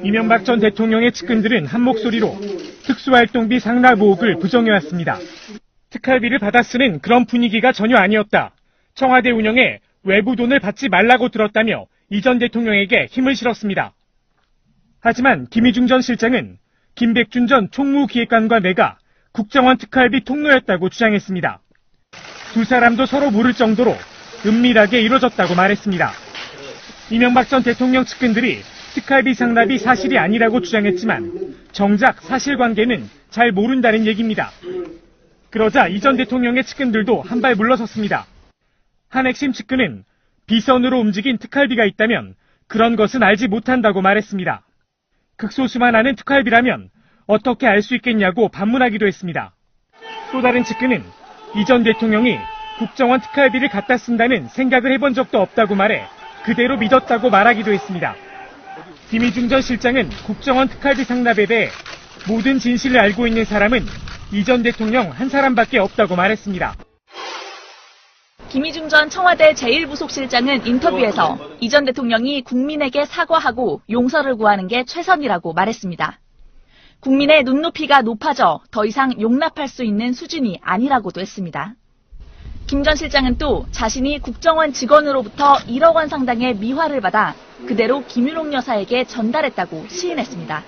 이명박 전 대통령의 측근들은 한 목소리로 특수활동비 상납 의혹을 부정해왔습니다. 특활비를 받아 쓰는 그런 분위기가 전혀 아니었다. 청와대 운영에 외부 돈을 받지 말라고 들었다며 이 전 대통령에게 힘을 실었습니다. 하지만 김희중 전 실장은 김백준 전 총무기획관과 내가 국정원 특활비 통로였다고 주장했습니다. 두 사람도 서로 모를 정도로 은밀하게 이루어졌다고 말했습니다. 이명박 전 대통령 측근들이 특활비 상납이 사실이 아니라고 주장했지만 정작 사실관계는 잘 모른다는 얘기입니다. 그러자 이 전 대통령의 측근들도 한 발 물러섰습니다. 한 핵심 측근은 비선으로 움직인 특활비가 있다면 그런 것은 알지 못한다고 말했습니다. 극소수만 아는 특활비라면 어떻게 알 수 있겠냐고 반문하기도 했습니다. 또 다른 측근은 이 전 대통령이 국정원 특활비를 갖다 쓴다는 생각을 해본 적도 없다고 말해 그대로 믿었다고 말하기도 했습니다. 김희중 전 실장은 국정원 특활비 상납에 대해 모든 진실을 알고 있는 사람은 이 전 대통령 한 사람밖에 없다고 말했습니다. 김희중 전 청와대 제1부속실장은 인터뷰에서 이 전 대통령이 국민에게 사과하고 용서를 구하는 게 최선이라고 말했습니다. 국민의 눈높이가 높아져 더 이상 용납할 수 있는 수준이 아니라고도 했습니다. 김 전 실장은 또 자신이 국정원 직원으로부터 1억 원 상당의 미화를 받아 그대로 김윤옥 여사에게 전달했다고 시인했습니다.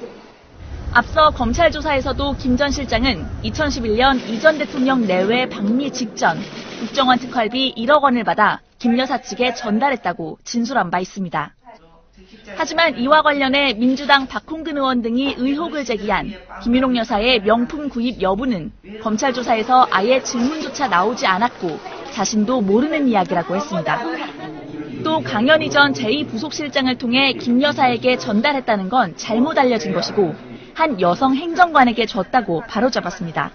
앞서 검찰 조사에서도 김 전 실장은 2011년 이 전 대통령 내외 방미 직전 국정원 특활비 1억 원을 받아 김 여사 측에 전달했다고 진술한 바 있습니다. 하지만 이와 관련해 민주당 박홍근 의원 등이 의혹을 제기한 김윤옥 여사의 명품 구입 여부는 검찰 조사에서 아예 질문조차 나오지 않았고 자신도 모르는 이야기라고 했습니다. 또 강현희 전 제2부속실장을 통해 김 여사에게 전달했다는 건 잘못 알려진 것이고 한 여성 행정관에게 줬다고 바로잡았습니다.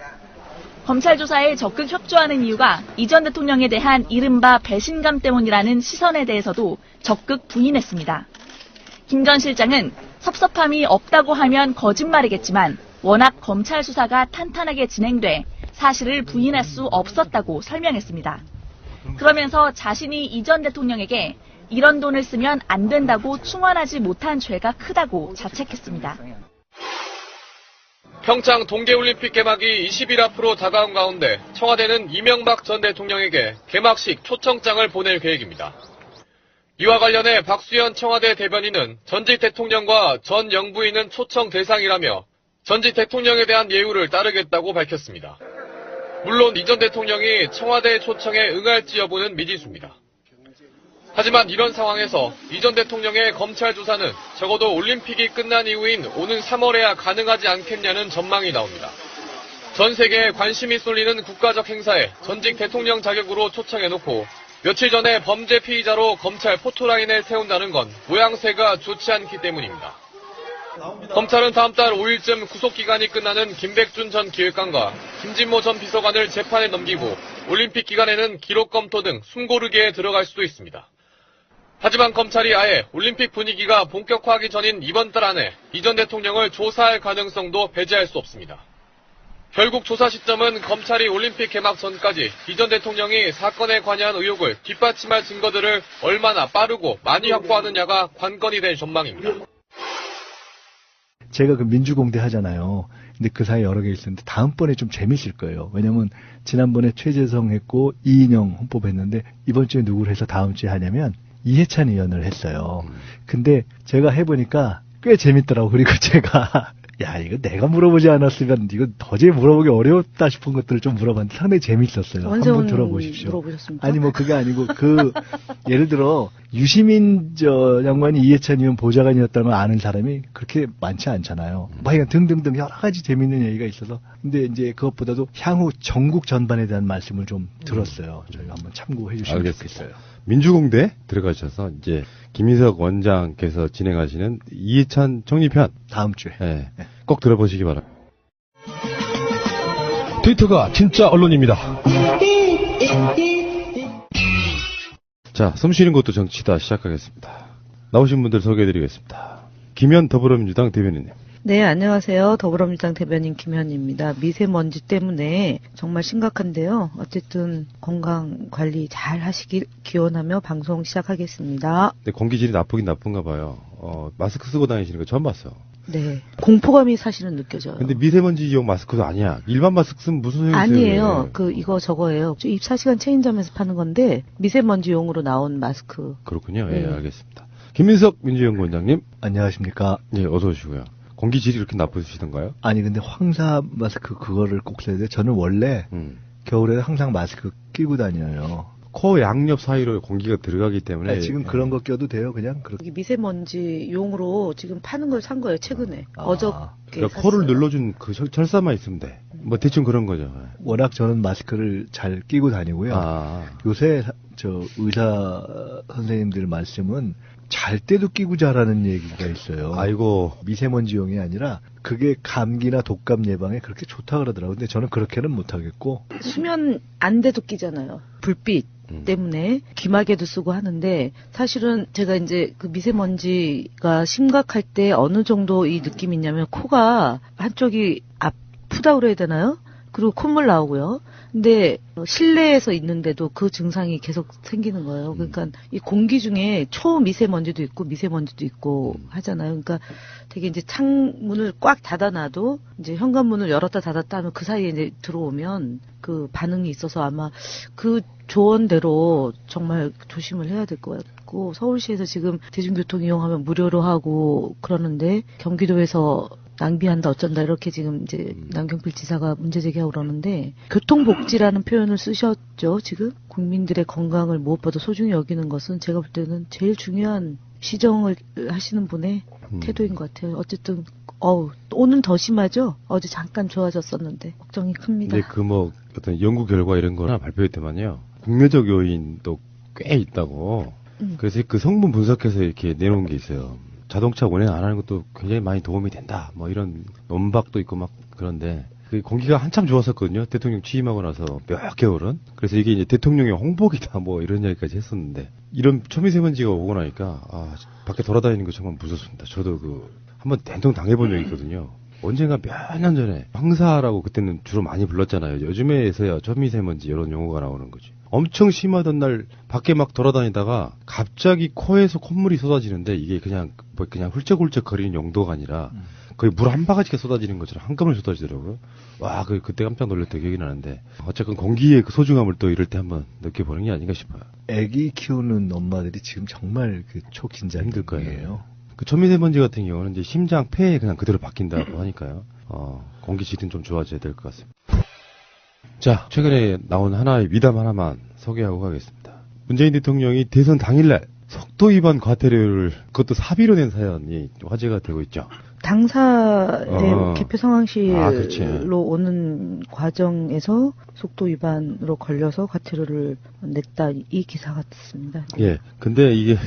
검찰 조사에 적극 협조하는 이유가 이 전 대통령에 대한 이른바 배신감 때문이라는 시선에 대해서도 적극 부인했습니다. 김 전 실장은 섭섭함이 없다고 하면 거짓말이겠지만 워낙 검찰 수사가 탄탄하게 진행돼 사실을 부인할 수 없었다고 설명했습니다. 그러면서 자신이 이 전 대통령에게 이런 돈을 쓰면 안 된다고 충원하지 못한 죄가 크다고 자책했습니다. 평창 동계올림픽 개막이 20일 앞으로 다가온 가운데 청와대는 이명박 전 대통령에게 개막식 초청장을 보낼 계획입니다. 이와 관련해 박수현 청와대 대변인은 전직 대통령과 전 영부인은 초청 대상이라며 전직 대통령에 대한 예우를 따르겠다고 밝혔습니다. 물론 이 전 대통령이 청와대 초청에 응할지 여부는 미지수입니다. 하지만 이런 상황에서 이 전 대통령의 검찰 조사는 적어도 올림픽이 끝난 이후인 오는 3월에야 가능하지 않겠냐는 전망이 나옵니다. 전 세계에 관심이 쏠리는 국가적 행사에 전직 대통령 자격으로 초청해놓고 며칠 전에 범죄 피의자로 검찰 포토라인에 세운다는 건 모양새가 좋지 않기 때문입니다. 검찰은 다음 달 5일쯤 구속기간이 끝나는 김백준 전 기획관과 김진모 전 비서관을 재판에 넘기고 올림픽 기간에는 기록 검토 등 숨고르기에 들어갈 수도 있습니다. 하지만 검찰이 아예 올림픽 분위기가 본격화하기 전인 이번 달 안에 이 전 대통령을 조사할 가능성도 배제할 수 없습니다. 결국 조사 시점은 검찰이 올림픽 개막 전까지 이 전 대통령이 사건에 관여한 의혹을 뒷받침할 증거들을 얼마나 빠르고 많이 확보하느냐가 관건이 될 전망입니다. 제가 그 민주공대 하잖아요. 근데 그 사이에 여러 개 있었는데 다음번에 좀 재밌을 거예요. 왜냐면 지난번에 최재성 했고 이인영 헌법했는데 이번 주에 누구를 해서 다음 주에 하냐면 이해찬 의원을 했어요. 근데 제가 해보니까 꽤 재밌더라고. 그리고 제가 야 이거 내가 물어보지 않았으면 이거 도저히 물어보기 어려웠다 싶은 것들을 좀 물어봤는데 상당히 재밌었어요. 한번 들어보십시오. 물어보셨습니까? 아니 뭐 그게 아니고 그 예를 들어 유시민 저 양반이 이해찬 의원 보좌관이었다는 걸 아는 사람이 그렇게 많지 않잖아요. 뭐 이런 등등등 여러 가지 재밌는 얘기가 있어서 근데 이제 그것보다도 향후 전국 전반에 대한 말씀을 좀 들었어요. 저희가 한번 참고해 주시면 좋겠어요. 민주공대 들어가셔서 이제 김희석 원장께서 진행하시는 이해찬 총리편 다음 주에 네, 꼭 들어보시기 바랍니다. 트위터가 진짜 언론입니다. 자, 숨쉬는 것도 정치다 시작하겠습니다. 나오신 분들 소개해드리겠습니다. 김현 더불어민주당 대변인님. 네, 안녕하세요. 더불어민주당 대변인 김현희입니다. 미세먼지 때문에 정말 심각한데요. 어쨌든 건강 관리 잘 하시길 기원하며 방송 시작하겠습니다. 근데 공기질이 나쁘긴 나쁜가 봐요. 마스크 쓰고 다니시는 거 처음 봤어. 네, 공포감이 사실은 느껴져요. 근데 미세먼지용 마스크도 아니야. 일반 마스크 쓰면 무슨 소용이 있어요? 아니에요. 이거 저거예요. 24시간 체인점에서 파는 건데 미세먼지용으로 나온 마스크. 그렇군요. 예, 알겠습니다. 김민석 민주연구원장님. 안녕하십니까. 예, 어서 오시고요. 공기질이 이렇게 나쁘시던가요? 아니 근데 황사 마스크 그거를 꼭 써야 돼요. 저는 원래 겨울에 항상 마스크 끼고 다녀요. 코 양옆 사이로 공기가 들어가기 때문에. 네, 지금 그런 거 껴도 돼요. 그냥 그렇게. 여기 미세먼지용으로 지금 파는 걸 산 거예요. 최근에. 어저께 그러니까 샀어요. 코를 눌러준 그 철사만 있으면 돼. 뭐 대충 그런 거죠. 워낙 저는 마스크를 잘 끼고 다니고요. 요새 저 의사 선생님들 말씀은 잘 때도 끼고 자라는 얘기가 있어요. 아이고. 미세먼지용이 아니라 그게 감기나 독감 예방에 그렇게 좋다 그러더라고요. 근데 저는 그렇게는 못하겠고. 수면 안대도 끼잖아요. 불빛 때문에 귀마개도 쓰고 하는데 사실은 제가 이제 그 미세먼지가 심각할 때 어느 정도 이 느낌이 있냐면 코가 한쪽이 아프다 그래야 되나요? 그리고 콧물 나오고요. 근데 실내에서 있는데도 그 증상이 계속 생기는 거예요. 그러니까 이 공기 중에 초미세먼지도 있고 미세먼지도 있고 하잖아요. 그러니까 되게 이제 창문을 꽉 닫아놔도 이제 현관문을 열었다 닫았다 하면 그 사이에 이제 들어오면 그 반응이 있어서 아마 그 조언대로 정말 조심을 해야 될 것 같고 서울시에서 지금 대중교통 이용하면 무료로 하고 그러는데 경기도에서 낭비한다 어쩐다 이렇게 지금 이제 남경필 지사가 문제 제기하고 그러는데 교통복지라는 표현을 쓰셨죠. 지금 국민들의 건강을 무엇보다 소중히 여기는 것은 제가 볼 때는 제일 중요한 시정을 하시는 분의 태도인 것 같아요. 어쨌든 오늘 더 심하죠. 어제 잠깐 좋아졌었는데 걱정이 큽니다. 근데 어떤 연구 결과 이런 거나 발표했더만요. 국내적 요인도 꽤 있다고. 그래서 그 성분 분석해서 이렇게 내놓은 게 있어요. 자동차 운행 안 하는 것도 굉장히 많이 도움이 된다. 뭐 이런 논박도 있고 막 그런데 그 공기가 한참 좋았었거든요. 대통령 취임하고 나서 몇 개월은. 그래서 이게 이제 대통령의 홍보기다 뭐 이런 이야기까지 했었는데 이런 초미세먼지가 오고 나니까 밖에 돌아다니는 거 정말 무섭습니다. 저도 한번 된통 당해본 적이 있거든요. 언젠가 몇 년 전에 황사라고 그때는 주로 많이 불렀잖아요. 요즘에서야 초미세먼지 이런 용어가 나오는 거지. 엄청 심하던 날 밖에 막 돌아다니다가 갑자기 코에서 콧물이 쏟아지는데 이게 그냥 훌쩍훌쩍 거리는 용도가 아니라 거의 물 한 바가지가 쏟아지는 것처럼 한꺼번에 쏟아지더라고요. 와, 그때 깜짝 놀랐던 기억이 나는데 어쨌든 공기의 그 소중함을 또 이럴 때 한번 느껴보는 게 아닌가 싶어요. 애기 키우는 엄마들이 지금 정말 그 초긴장 힘들 거예요. 그 초미세먼지 같은 경우는 이제 심장, 폐에 그냥 그대로 바뀐다고 하니까요. 공기 질은 좀 좋아져야 될 것 같습니다. 자, 최근에 나온 하나의 미담 하나만 소개하고 가겠습니다. 문재인 대통령이 대선 당일날 속도 위반 과태료를 그것도 사비로 낸 사연이 화제가 되고 있죠. 당사의 개표 상황실로 그렇지. 오는 과정에서 속도 위반으로 걸려서 과태료를 냈다 이 기사 같습니다. 예, 근데 이게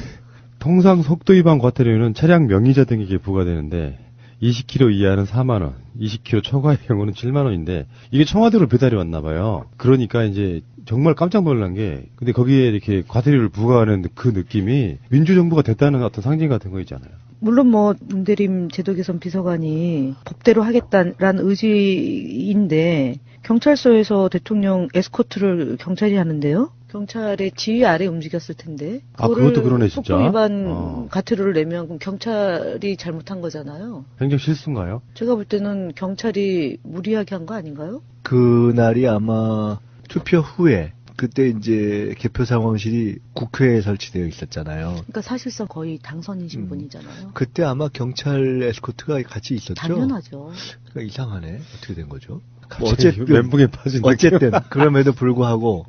통상 속도 위반 과태료는 차량 명의자 등에게 부과되는데 20km 이하는 4만 원, 20km 초과의 경우는 7만 원인데 이게 청와대로 배달이 왔나 봐요. 그러니까 이제 정말 깜짝 놀란 게 근데 거기에 이렇게 과태료를 부과하는 그 느낌이 민주정부가 됐다는 어떤 상징 같은 거 있잖아요. 물론 문대림 제도개선 비서관이 법대로 하겠다라는 의지인데 경찰서에서 대통령 에스코트를 경찰이 하는데요. 경찰의 지휘 아래 움직였을 텐데. 그것도 그러네 진짜. 속도 위반 과태료를 내면 그럼 경찰이 잘못한 거잖아요. 행정 실수인가요? 제가 볼 때는 경찰이 무리하게 한 거 아닌가요? 그날이 아마 투표 후에 그때 이제 개표 상황실이 국회에 설치되어 있었잖아요. 그러니까 사실상 거의 당선이신 분이잖아요. 그때 아마 경찰 에스코트가 같이 있었죠. 당연하죠. 그러니까 이상하네. 어떻게 된 거죠? 어쨌든 멘붕에 빠진 어쨌든 그럼에도 불구하고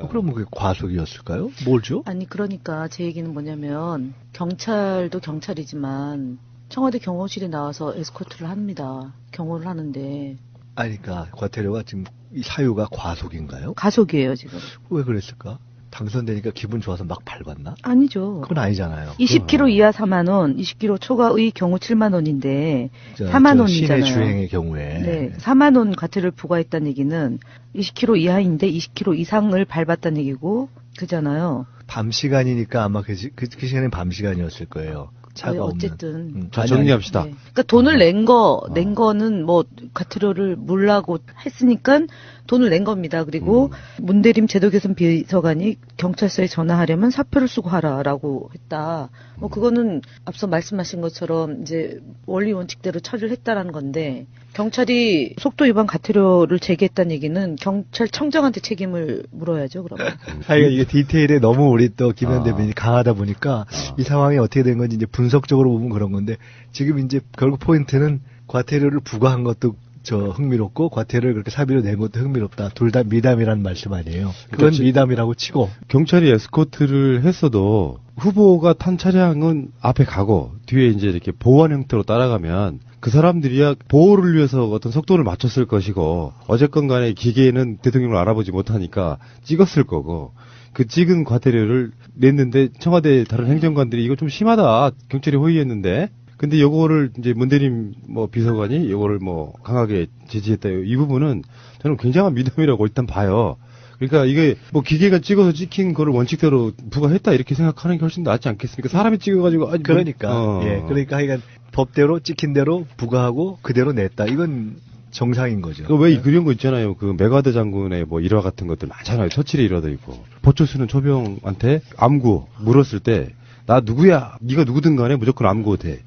그럼 그게 과속이었을까요? 뭘죠? 아니 그러니까 제 얘기는 뭐냐면 경찰도 경찰이지만 청와대 경호실에 나와서 에스코트를 합니다. 경호를 하는데. 아니 그러니까 과태료가 지금 이 사유가 과속인가요? 가속이에요 지금. 왜 그랬을까? 당선되니까 기분 좋아서 막 밟았나? 아니죠. 그건 아니잖아요. 20km 이하 4만 원, 20km 초과의 경우 7만 원인데 4만 원이잖아요. 시내 주행의 경우에. 네, 4만 원 과태료를 부과했다는 얘기는 20km 이하인데 20km 이상을 밟았다는 얘기고 그잖아요. 밤 시간이니까 아마 그 시간은 밤 시간이었을 거예요. 차가 없는. 어쨌든. 자, 정리합시다. 네. 그러니까 돈을 낸 거는 뭐 과태료를 물라고 했으니까 돈을 낸 겁니다. 그리고 문대림 제도 개선 비서관이 경찰서에 전화하려면 사표를 쓰고 하라라고 했다. 뭐 그거는 앞서 말씀하신 것처럼 이제 원리 원칙대로 처리를 했다라는 건데 경찰이 속도 위반 과태료를 제기했다는 얘기는 경찰청장한테 책임을 물어야죠. 그러면. 하여간 이게 디테일에 너무 우리 또 김현 대변인이 강하다 보니까 이 상황이 어떻게 된 건지 이제 분석적으로 보면 그런 건데 지금 이제 결국 포인트는 과태료를 부과한 것도 흥미롭고 과태료를 그렇게 사비로 낸 것도 흥미롭다. 둘 다 미담이라는 말씀 아니에요. 그건 미담이라고 치고 경찰이 에스코트를 했어도 후보가 탄 차량은 앞에 가고 뒤에 이제 이렇게 보호한 형태로 따라가면 그 사람들이야 보호를 위해서 어떤 속도를 맞췄을 것이고 어쨌건 간에 기계는 대통령을 알아보지 못하니까 찍었을 거고 그 찍은 과태료를 냈는데 청와대 다른 행정관들이 이거 좀 심하다. 경찰이 호의했는데 근데 요거를 이제 문대림 비서관이 요거를 강하게 제지했다. 이 부분은 저는 굉장한 미담이라고 일단 봐요. 그러니까 이게 기계가 찍어서 찍힌 거를 원칙대로 부과했다 이렇게 생각하는 게 훨씬 낫지 않겠습니까? 사람이 찍어가지고 그러니까 그러니까 하여간 법대로 찍힌 대로 부과하고 그대로 냈다. 이건 정상인 거죠. 왜 그런 거 있잖아요. 그 메가드 장군의 일화 같은 것들 많잖아요. 처칠의 일화도 있고. 보초수는 초병한테 암구 물었을 때 나 누구야? 네가 누구든 간에 무조건 암구 돼.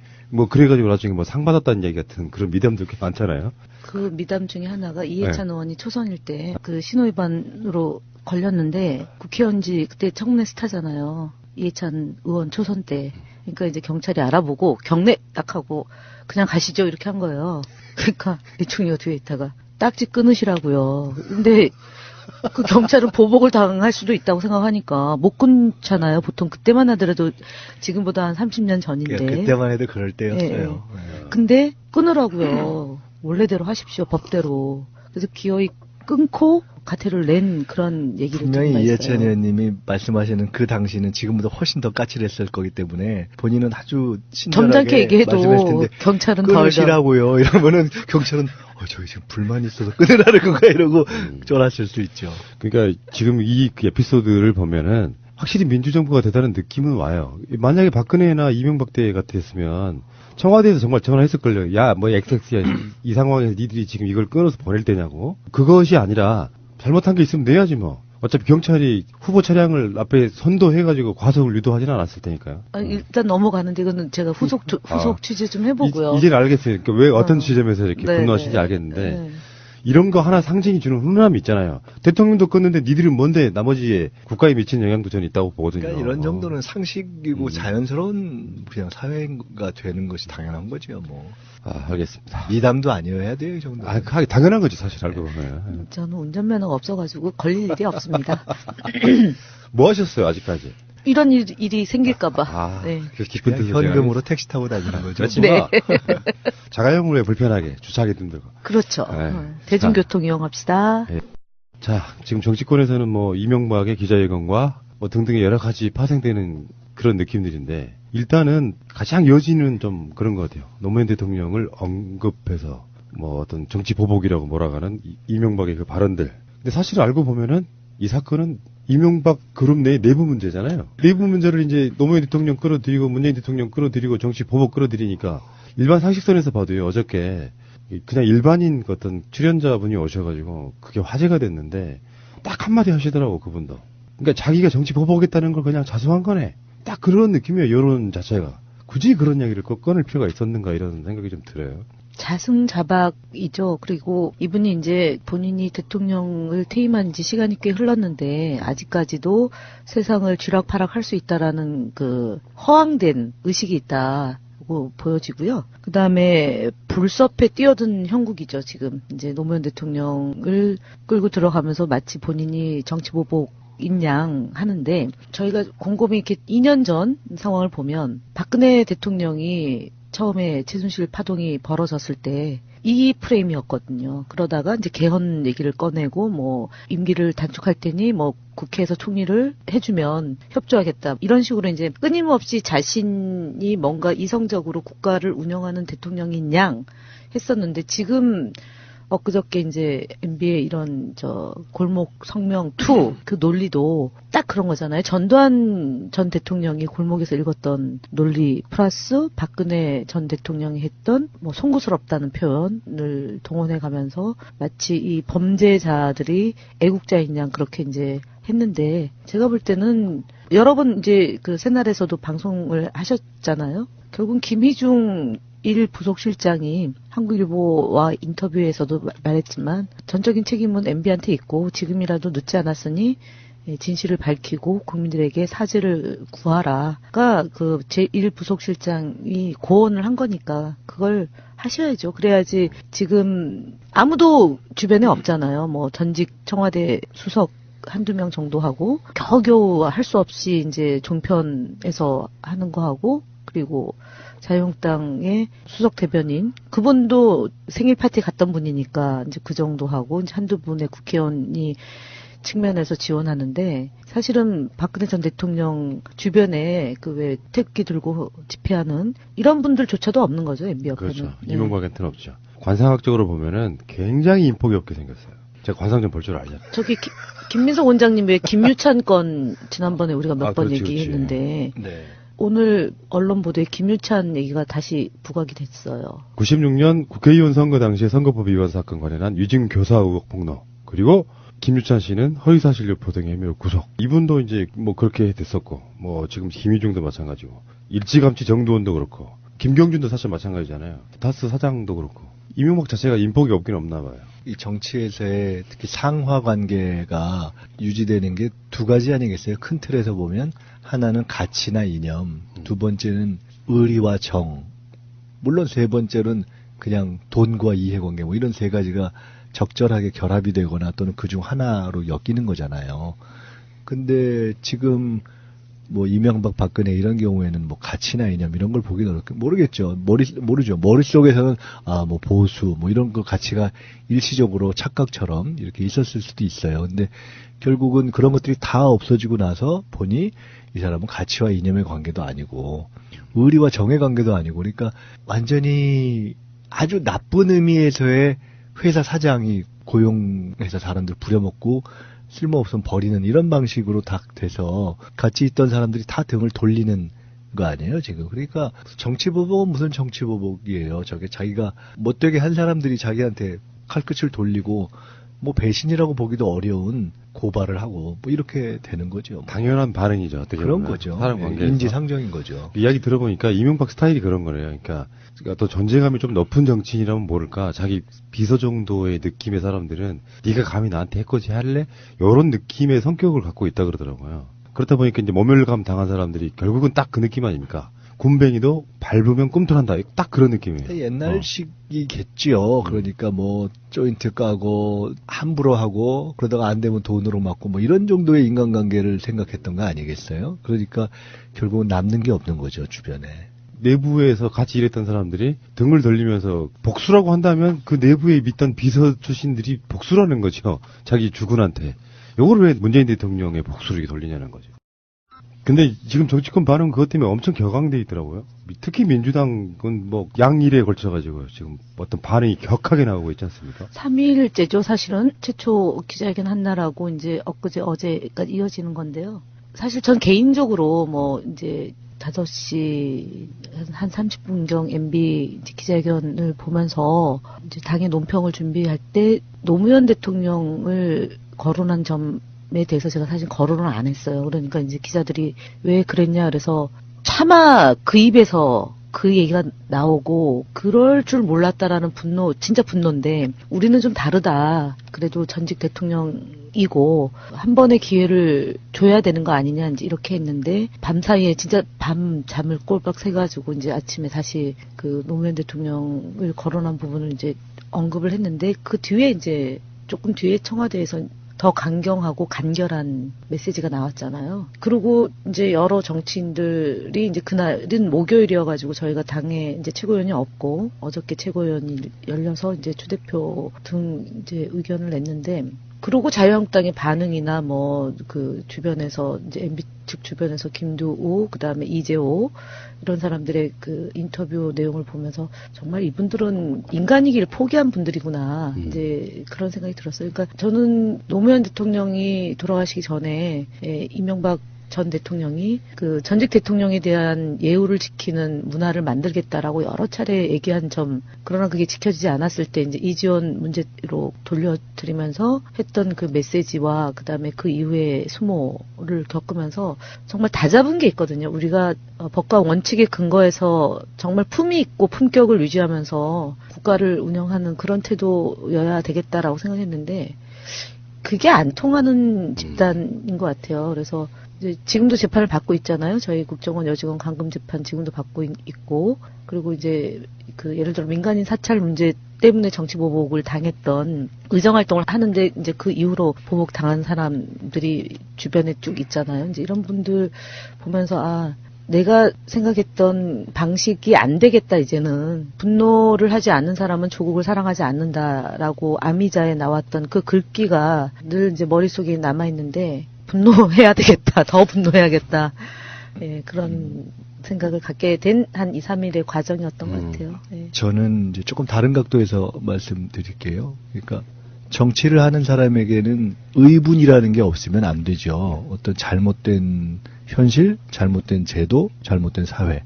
그래가지고 나중에 상 받았다는 얘기 같은 그런 미담들 꽤 많잖아요. 그 미담 중에 하나가 이해찬 의원이 초선일 때 그 신호위반으로 걸렸는데 국회의원지 그때 청문회 스타잖아요. 이해찬 의원 초선 때. 그러니까 이제 경찰이 알아보고 경례 딱 하고 그냥 가시죠 이렇게 한 거예요. 그러니까 이충이가 뒤에 있다가 딱지 끊으시라고요. 근데 그 경찰은 보복을 당할 수도 있다고 생각하니까 못 끊잖아요. 보통 그때만 하더라도 지금보다 한 30년 전인데. 그때만 해도 그럴 때였어요. 네. 근데 끊으라고요. 원래대로 하십시오. 법대로. 그래서 기어이 끊고 과태료를 낸 그런 얘기를 분명히 이해찬 의원님이 말씀하시는 그 당시는 지금보다 훨씬 더 까칠했을 거기 때문에 본인은 아주 친절하게 점잖게 얘기해도 텐데 경찰은 덜 끊으시라고요. 이러면은 경찰은 저희 지금 불만이 있어서 끊으라는 건가 이러고 쫄았을 수 있죠. 그러니까 지금 이 에피소드를 보면은 확실히 민주정부가 되다는 느낌은 와요. 만약에 박근혜나 이명박 때 같았으면 청와대에서 정말 전화했을걸요. 야, XX야. 이 상황에서 니들이 지금 이걸 끊어서 보낼 때냐고. 그것이 아니라 잘못한 게 있으면 내야지 어차피 경찰이 후보 차량을 앞에 선도해가지고 과속을 유도하지는 않았을 테니까요. 일단 넘어가는데 이거는 제가 후속 취재 좀 해보고요. 이제는 알겠어요. 그러니까 왜 어떤 지점에서 이렇게 분노하시는지 알겠는데 이런 거 하나 상징이 주는 훈훈함이 있잖아요. 대통령도 끊는데 니들은 뭔데 나머지 국가에 미치는 영향도 저는 있다고 보거든요. 그러니까 이런 정도는 상식이고 자연스러운 그냥 사회가 되는 것이 당연한 거죠. 알겠습니다. 미담도 아니어야 돼요, 이 정도. 당연한 거지 사실 알고 보면. 저는 운전면허가 없어가지고 걸릴 일이 없습니다. 뭐 하셨어요 아직까지? 이런 일이 생길까봐. 네. 깊은 뜻을 현금으로 택시 타고 다니는 거죠. 그렇지만 자가용으로 왜 불편하게 주차하기 힘들고. 그렇죠. 대중교통 이용합시다. 네. 자, 지금 정치권에서는 이명박의 기자회견과 등등의 여러 가지 파생되는 그런 느낌들인데 일단은 가장 여지는 좀 그런 것 같아요. 노무현 대통령을 언급해서 어떤 정치 보복이라고 몰아가는 이명박의 그 발언들. 근데 사실 알고 보면은 이 사건은 이명박 그룹 내 내부 문제잖아요. 내부 문제를 이제 노무현 대통령 끌어들이고 문재인 대통령 끌어들이고 정치 보복 끌어들이니까 일반 상식선에서 봐도요. 어저께 그냥 일반인 어떤 출연자분이 오셔가지고 그게 화제가 됐는데 딱 한마디 하시더라고 그분도. 그러니까 자기가 정치 보복했다는 걸 그냥 자수한 거네. 딱 그런 느낌이에요. 여론 자체가. 굳이 그런 이야기를 꺼낼 필요가 있었는가 이런 생각이 좀 들어요. 자승자박이죠. 그리고 이분이 이제 본인이 대통령을 퇴임한 지 시간이 꽤 흘렀는데 아직까지도 세상을 쥐락펴락할 수 있다라는 그 허황된 의식이 있다고 보여지고요. 그 다음에 불섭에 뛰어든 형국이죠. 지금 이제 노무현 대통령을 끌고 들어가면서 마치 본인이 정치보복 인양 하는데 저희가 곰곰이 이렇게 2년 전 상황을 보면 박근혜 대통령이 처음에 최순실 파동이 벌어졌을 때 이 프레임이었거든요. 그러다가 이제 개헌 얘기를 꺼내고 임기를 단축할 테니 국회에서 총리를 해주면 협조하겠다. 이런 식으로 이제 끊임없이 자신이 뭔가 이성적으로 국가를 운영하는 대통령인 양 했었는데 지금 엊그저께 이제 MB의 이런 골목 성명 2 그 논리도 딱 그런 거잖아요. 전두환 전 대통령이 골목에서 읽었던 논리 플러스 박근혜 전 대통령이 했던 뭐 송구스럽다는 표현을 동원해 가면서 마치 이 범죄자들이 애국자인 양 그렇게 이제 했는데, 제가 볼 때는 여러 번 이제 그 새날에서도 방송을 하셨잖아요. 결국 김희중 1 부속실장이 한국일보와 인터뷰에서도 말했지만 전적인 책임은 MB한테 있고 지금이라도 늦지 않았으니 진실을 밝히고 국민들에게 사죄를 구하라가 그 제1 부속실장이 고언을 한 거니까 그걸 하셔야죠. 그래야지 지금 아무도 주변에 없잖아요. 뭐 전직 청와대 수석 한두 명 정도 하고 겨우겨우 할 수 없이 이제 종편에서 하는 거 하고, 그리고 자유한국당의 수석 대변인 그분도 생일 파티 갔던 분이니까 이제 그 정도 하고 이제 한두 분의 국회의원이 측면에서 지원하는데, 사실은 박근혜 전 대통령 주변에 그 왜 태극기 들고 집회하는 이런 분들조차도 없는 거죠, MB 옆에는. 그렇죠. 이명박한테는 없죠. 관상학적으로 보면은 굉장히 인폭이 없게 생겼어요. 제가 관상 좀 볼 줄 알잖아요. 저기 김민석 원장님 왜 김유찬 건 지난번에 우리가 몇 번 얘기했는데 네. 오늘 언론 보도에 김유찬 얘기가 다시 부각이 됐어요. 96년 국회의원 선거 당시에 선거법 위반 사건 관련한 유증 교사 의혹 폭로, 그리고 김유찬 씨는 허위사실 유포 등의 혐의로 구속. 이분도 이제 뭐 그렇게 됐었고, 뭐 지금 김희중도 마찬가지고, 일찌감치 정두원도 그렇고, 김경준도 사실 마찬가지잖아요. 다스 사장도 그렇고. 이명박 자체가 인폭이 없긴 없나 봐요. 이 정치에서의 특히 상하 관계가 유지되는 게 두 가지 아니겠어요? 큰 틀에서 보면 하나는 가치나 이념, 두 번째는 의리와 정, 물론 세 번째는 그냥 돈과 이해관계, 뭐 이런 세 가지가 적절하게 결합이 되거나 또는 그중 하나로 엮이는 거잖아요. 근데 지금 뭐 이명박 박근혜 이런 경우에는 뭐 가치나 이념 이런 걸 보기 모르겠죠. 모르죠. 머릿속에서는 뭐 보수 뭐 이런 거 가치가 일시적으로 착각처럼 이렇게 있었을 수도 있어요. 근데 결국은 그런 것들이 다 없어지고 나서 보니 이 사람은 가치와 이념의 관계도 아니고 의리와 정의 관계도 아니고, 그러니까 완전히 아주 나쁜 의미에서의 회사 사장이 고용해서 사람들 부려먹고 쓸모없으면 버리는 이런 방식으로 다 돼서 같이 있던 사람들이 다 등을 돌리는 거 아니에요, 지금. 그러니까 정치보복은 무슨 정치보복이에요. 저게 자기가 못되게 한 사람들이 자기한테 칼끝을 돌리고 뭐 배신이라고 보기도 어려운 고발을 하고 뭐 이렇게 되는 거죠. 당연한 반응이죠. 어떻게 그런 보면. 거죠. 사람 관계에서. 인지상정인 거죠. 이야기 들어보니까 이명박 스타일이 그런 거래요. 그러니까 또 존재감이 좀 높은 정치인이라면 모를까, 자기 비서 정도의 느낌의 사람들은 네가 감히 나한테 해코지 할래? 이런 느낌의 성격을 갖고 있다 그러더라고요. 그렇다 보니까 이제 모멸감 당한 사람들이 결국은 딱 그 느낌 아닙니까? 군뱅이도 밟으면 꿈틀한다. 딱 그런 느낌이에요. 옛날식이겠지요. 그러니까 뭐 조인트 까고 함부로 하고 그러다가 안 되면 돈으로 맞고 뭐 이런 정도의 인간관계를 생각했던 거 아니겠어요? 그러니까 결국은 남는 게 없는 거죠, 주변에. 내부에서 같이 일했던 사람들이 등을 돌리면서 복수라고 한다면 그 내부에 있던 비서 출신들이 복수라는 거죠. 자기 주군한테. 요걸 왜 문재인 대통령의 복수를 이렇게 돌리냐는 거죠. 근데 지금 정치권 반응 그것 때문에 엄청 격앙돼 있더라고요. 특히 민주당은 뭐 양일에 걸쳐가지고 지금 어떤 반응이 격하게 나오고 있지 않습니까? 3일째죠, 사실은. 최초 기자회견 한날하고 이제 엊그제 어제까지 이어지는 건데요. 사실 전 개인적으로 뭐 이제 5시 한 30분경 MB 기자회견을 보면서 이제 당의 논평을 준비할 때 노무현 대통령을 거론한 점에 대해서 제가 사실 거론을 안 했어요. 그러니까 이제 기자들이 왜 그랬냐 그래서 차마 그 입에서 그 얘기가 나오고 그럴 줄 몰랐다라는 분노, 진짜 분노인데 우리는 좀 다르다. 그래도 전직 대통령이고 한 번의 기회를 줘야 되는 거 아니냐 이제 이렇게 했는데 밤사이에 진짜 밤 잠을 꼴박 새가지고 이제 아침에 다시 그 노무현 대통령을 거론한 부분을 이제 언급을 했는데 그 뒤에 이제 조금 뒤에 청와대에서 더 강경하고 간결한 메시지가 나왔잖아요. 그리고 이제 여러 정치인들이 이제 그날은 목요일이어가지고 저희가 당에 이제 최고위원이 없고 어저께 최고위원이 열려서 이제 추대표 등 이제 의견을 냈는데 그리고 자유한국당의 반응이나 뭐 그 주변에서 이제 MB 측 주변에서 김두우 그다음에 이재호 이런 사람들의 그 인터뷰 내용을 보면서 정말 이분들은 인간이길 포기한 분들이구나 이제 그런 생각이 들었어요. 그러니까 저는 노무현 대통령이 돌아가시기 전에 이명박 전 대통령이 그 전직 대통령에 대한 예우를 지키는 문화를 만들겠다라고 여러 차례 얘기한 점, 그러나 그게 지켜지지 않았을 때 이제 이지원 문제로 돌려드리면서 했던 그 메시지와 그다음에 그 이후에 수모를 겪으면서 정말 다 잡은 게 있거든요. 우리가 법과 원칙에 근거해서 정말 품위 있고 품격을 유지하면서 국가를 운영하는 그런 태도여야 되겠다라고 생각했는데 그게 안 통하는 집단인 것 같아요. 그래서 이제 지금도 재판을 받고 있잖아요. 저희 국정원 여직원 감금 재판 지금도 받고 있고, 그리고 이제 그 예를 들어 민간인 사찰 문제 때문에 정치 보복을 당했던 의정 활동을 하는데 이제 그 이후로 보복 당한 사람들이 주변에 쭉 있잖아요. 이제 이런 분들 보면서 내가 생각했던 방식이 안 되겠다, 이제는. 분노를 하지 않는 사람은 조국을 사랑하지 않는다라고 아미자에 나왔던 그 글귀가 늘 이제 머릿속에 남아있는데, 분노해야 되겠다, 더 분노해야겠다. 예, 그런 생각을 갖게 된 한 2, 3일의 과정이었던 것 같아요. 예. 저는 이제 조금 다른 각도에서 말씀드릴게요. 그러니까 정치를 하는 사람에게는 의분이라는 게 없으면 안 되죠. 어떤 잘못된 현실, 잘못된 제도, 잘못된 사회.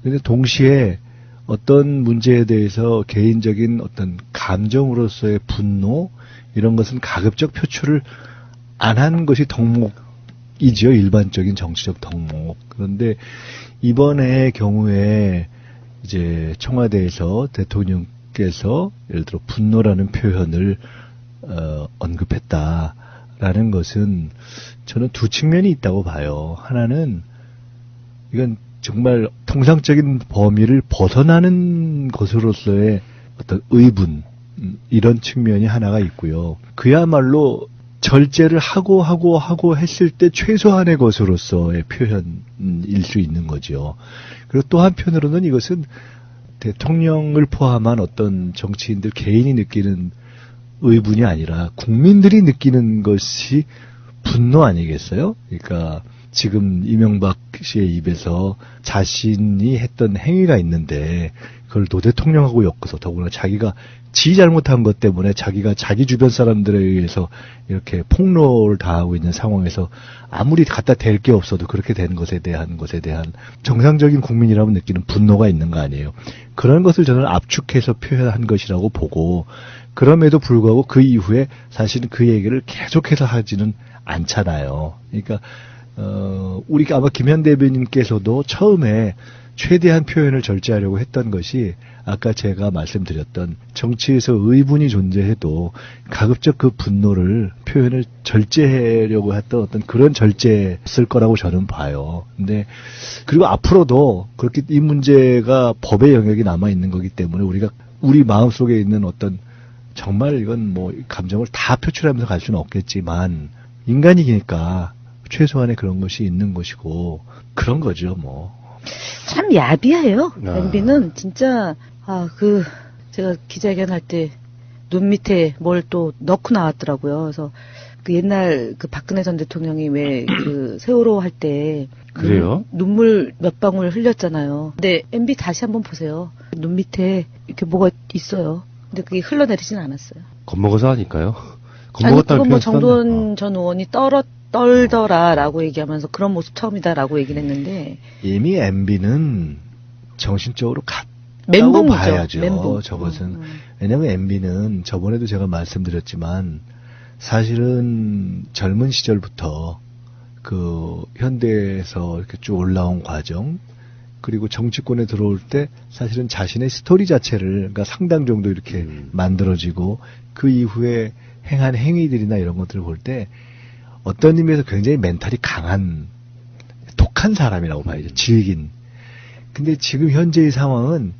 근데 동시에 어떤 문제에 대해서 개인적인 어떤 감정으로서의 분노, 이런 것은 가급적 표출을 안 하는 것이 덕목이지요. 일반적인 정치적 덕목. 그런데 이번의 경우에 이제 청와대에서 대통령께서 예를 들어 분노라는 표현을 언급했다라는 것은 저는 두 측면이 있다고 봐요. 하나는 이건 정말 통상적인 범위를 벗어나는 것으로서의 어떤 의분, 이런 측면이 하나가 있고요. 그야말로 절제를 하고 했을 때 최소한의 것으로서의 표현일 수 있는 거죠. 그리고 또 한편으로는 이것은 대통령을 포함한 어떤 정치인들 개인이 느끼는 의분이 아니라 국민들이 느끼는 것이 분노 아니겠어요? 그러니까 지금 이명박 씨의 입에서 자신이 했던 행위가 있는데 그걸 노 대통령하고 엮어서, 더구나 자기가 지 잘못한 것 때문에 자기가 자기 주변 사람들에 의해서 이렇게 폭로를 당하고 있는 상황에서 아무리 갖다 댈 게 없어도 그렇게 된 것에 대한 정상적인 국민이라면 느끼는 분노가 있는 거 아니에요. 그런 것을 저는 압축해서 표현한 것이라고 보고, 그럼에도 불구하고 그 이후에 사실은 그 얘기를 계속해서 하지는 않잖아요. 그러니까 우리 아마 김현 대변인께서도 처음에 최대한 표현을 절제하려고 했던 것이 아까 제가 말씀드렸던 정치에서 의분이 존재해도 가급적 그 분노를 표현을 절제하려고 했던 어떤 그런 절제였을 거라고 저는 봐요. 근데 그리고 앞으로도 그렇게 이 문제가 법의 영역이 남아 있는 거기 때문에 우리가 우리 마음속에 있는 어떤 정말 이건 뭐 감정을 다 표출하면서 갈 수는 없겠지만 인간이니까 최소한의 그런 것이 있는 것이고 그런 거죠, 뭐. 참 야비해요. MB는 진짜 제가 기자회견 할 때 눈 밑에 뭘 또 넣고 나왔더라고요. 그래서 그 옛날 그 박근혜 전 대통령이 왜 그 세월호 할 때 그래요? 눈물 몇 방울 흘렸잖아요. 근데 MB 다시 한번 보세요. 눈 밑에 이렇게 뭐가 있어요. 근데 그게 흘러내리진 않았어요. 겁먹어서 하니까요. 아니, 그건 뭐 정돈 전 의원이 떨더라라고 얘기하면서 그런 모습 처음이다라고 얘기를 했는데, 이미 MB는 정신적으로 멘붕이죠. 봐야죠. 멘붕. 저것은 왜냐하면 MB는 저번에도 제가 말씀드렸지만 사실은 젊은 시절부터 그 현대에서 이렇게 쭉 올라온 과정, 그리고 정치권에 들어올 때 사실은 자신의 스토리 자체를 그러니까 상당 정도 이렇게 만들어지고 그 이후에 행한 행위들이나 이런 것들을 볼 때 어떤 의미에서 굉장히 멘탈이 강한 독한 사람이라고 봐야죠. 질긴. 근데 지금 현재의 상황은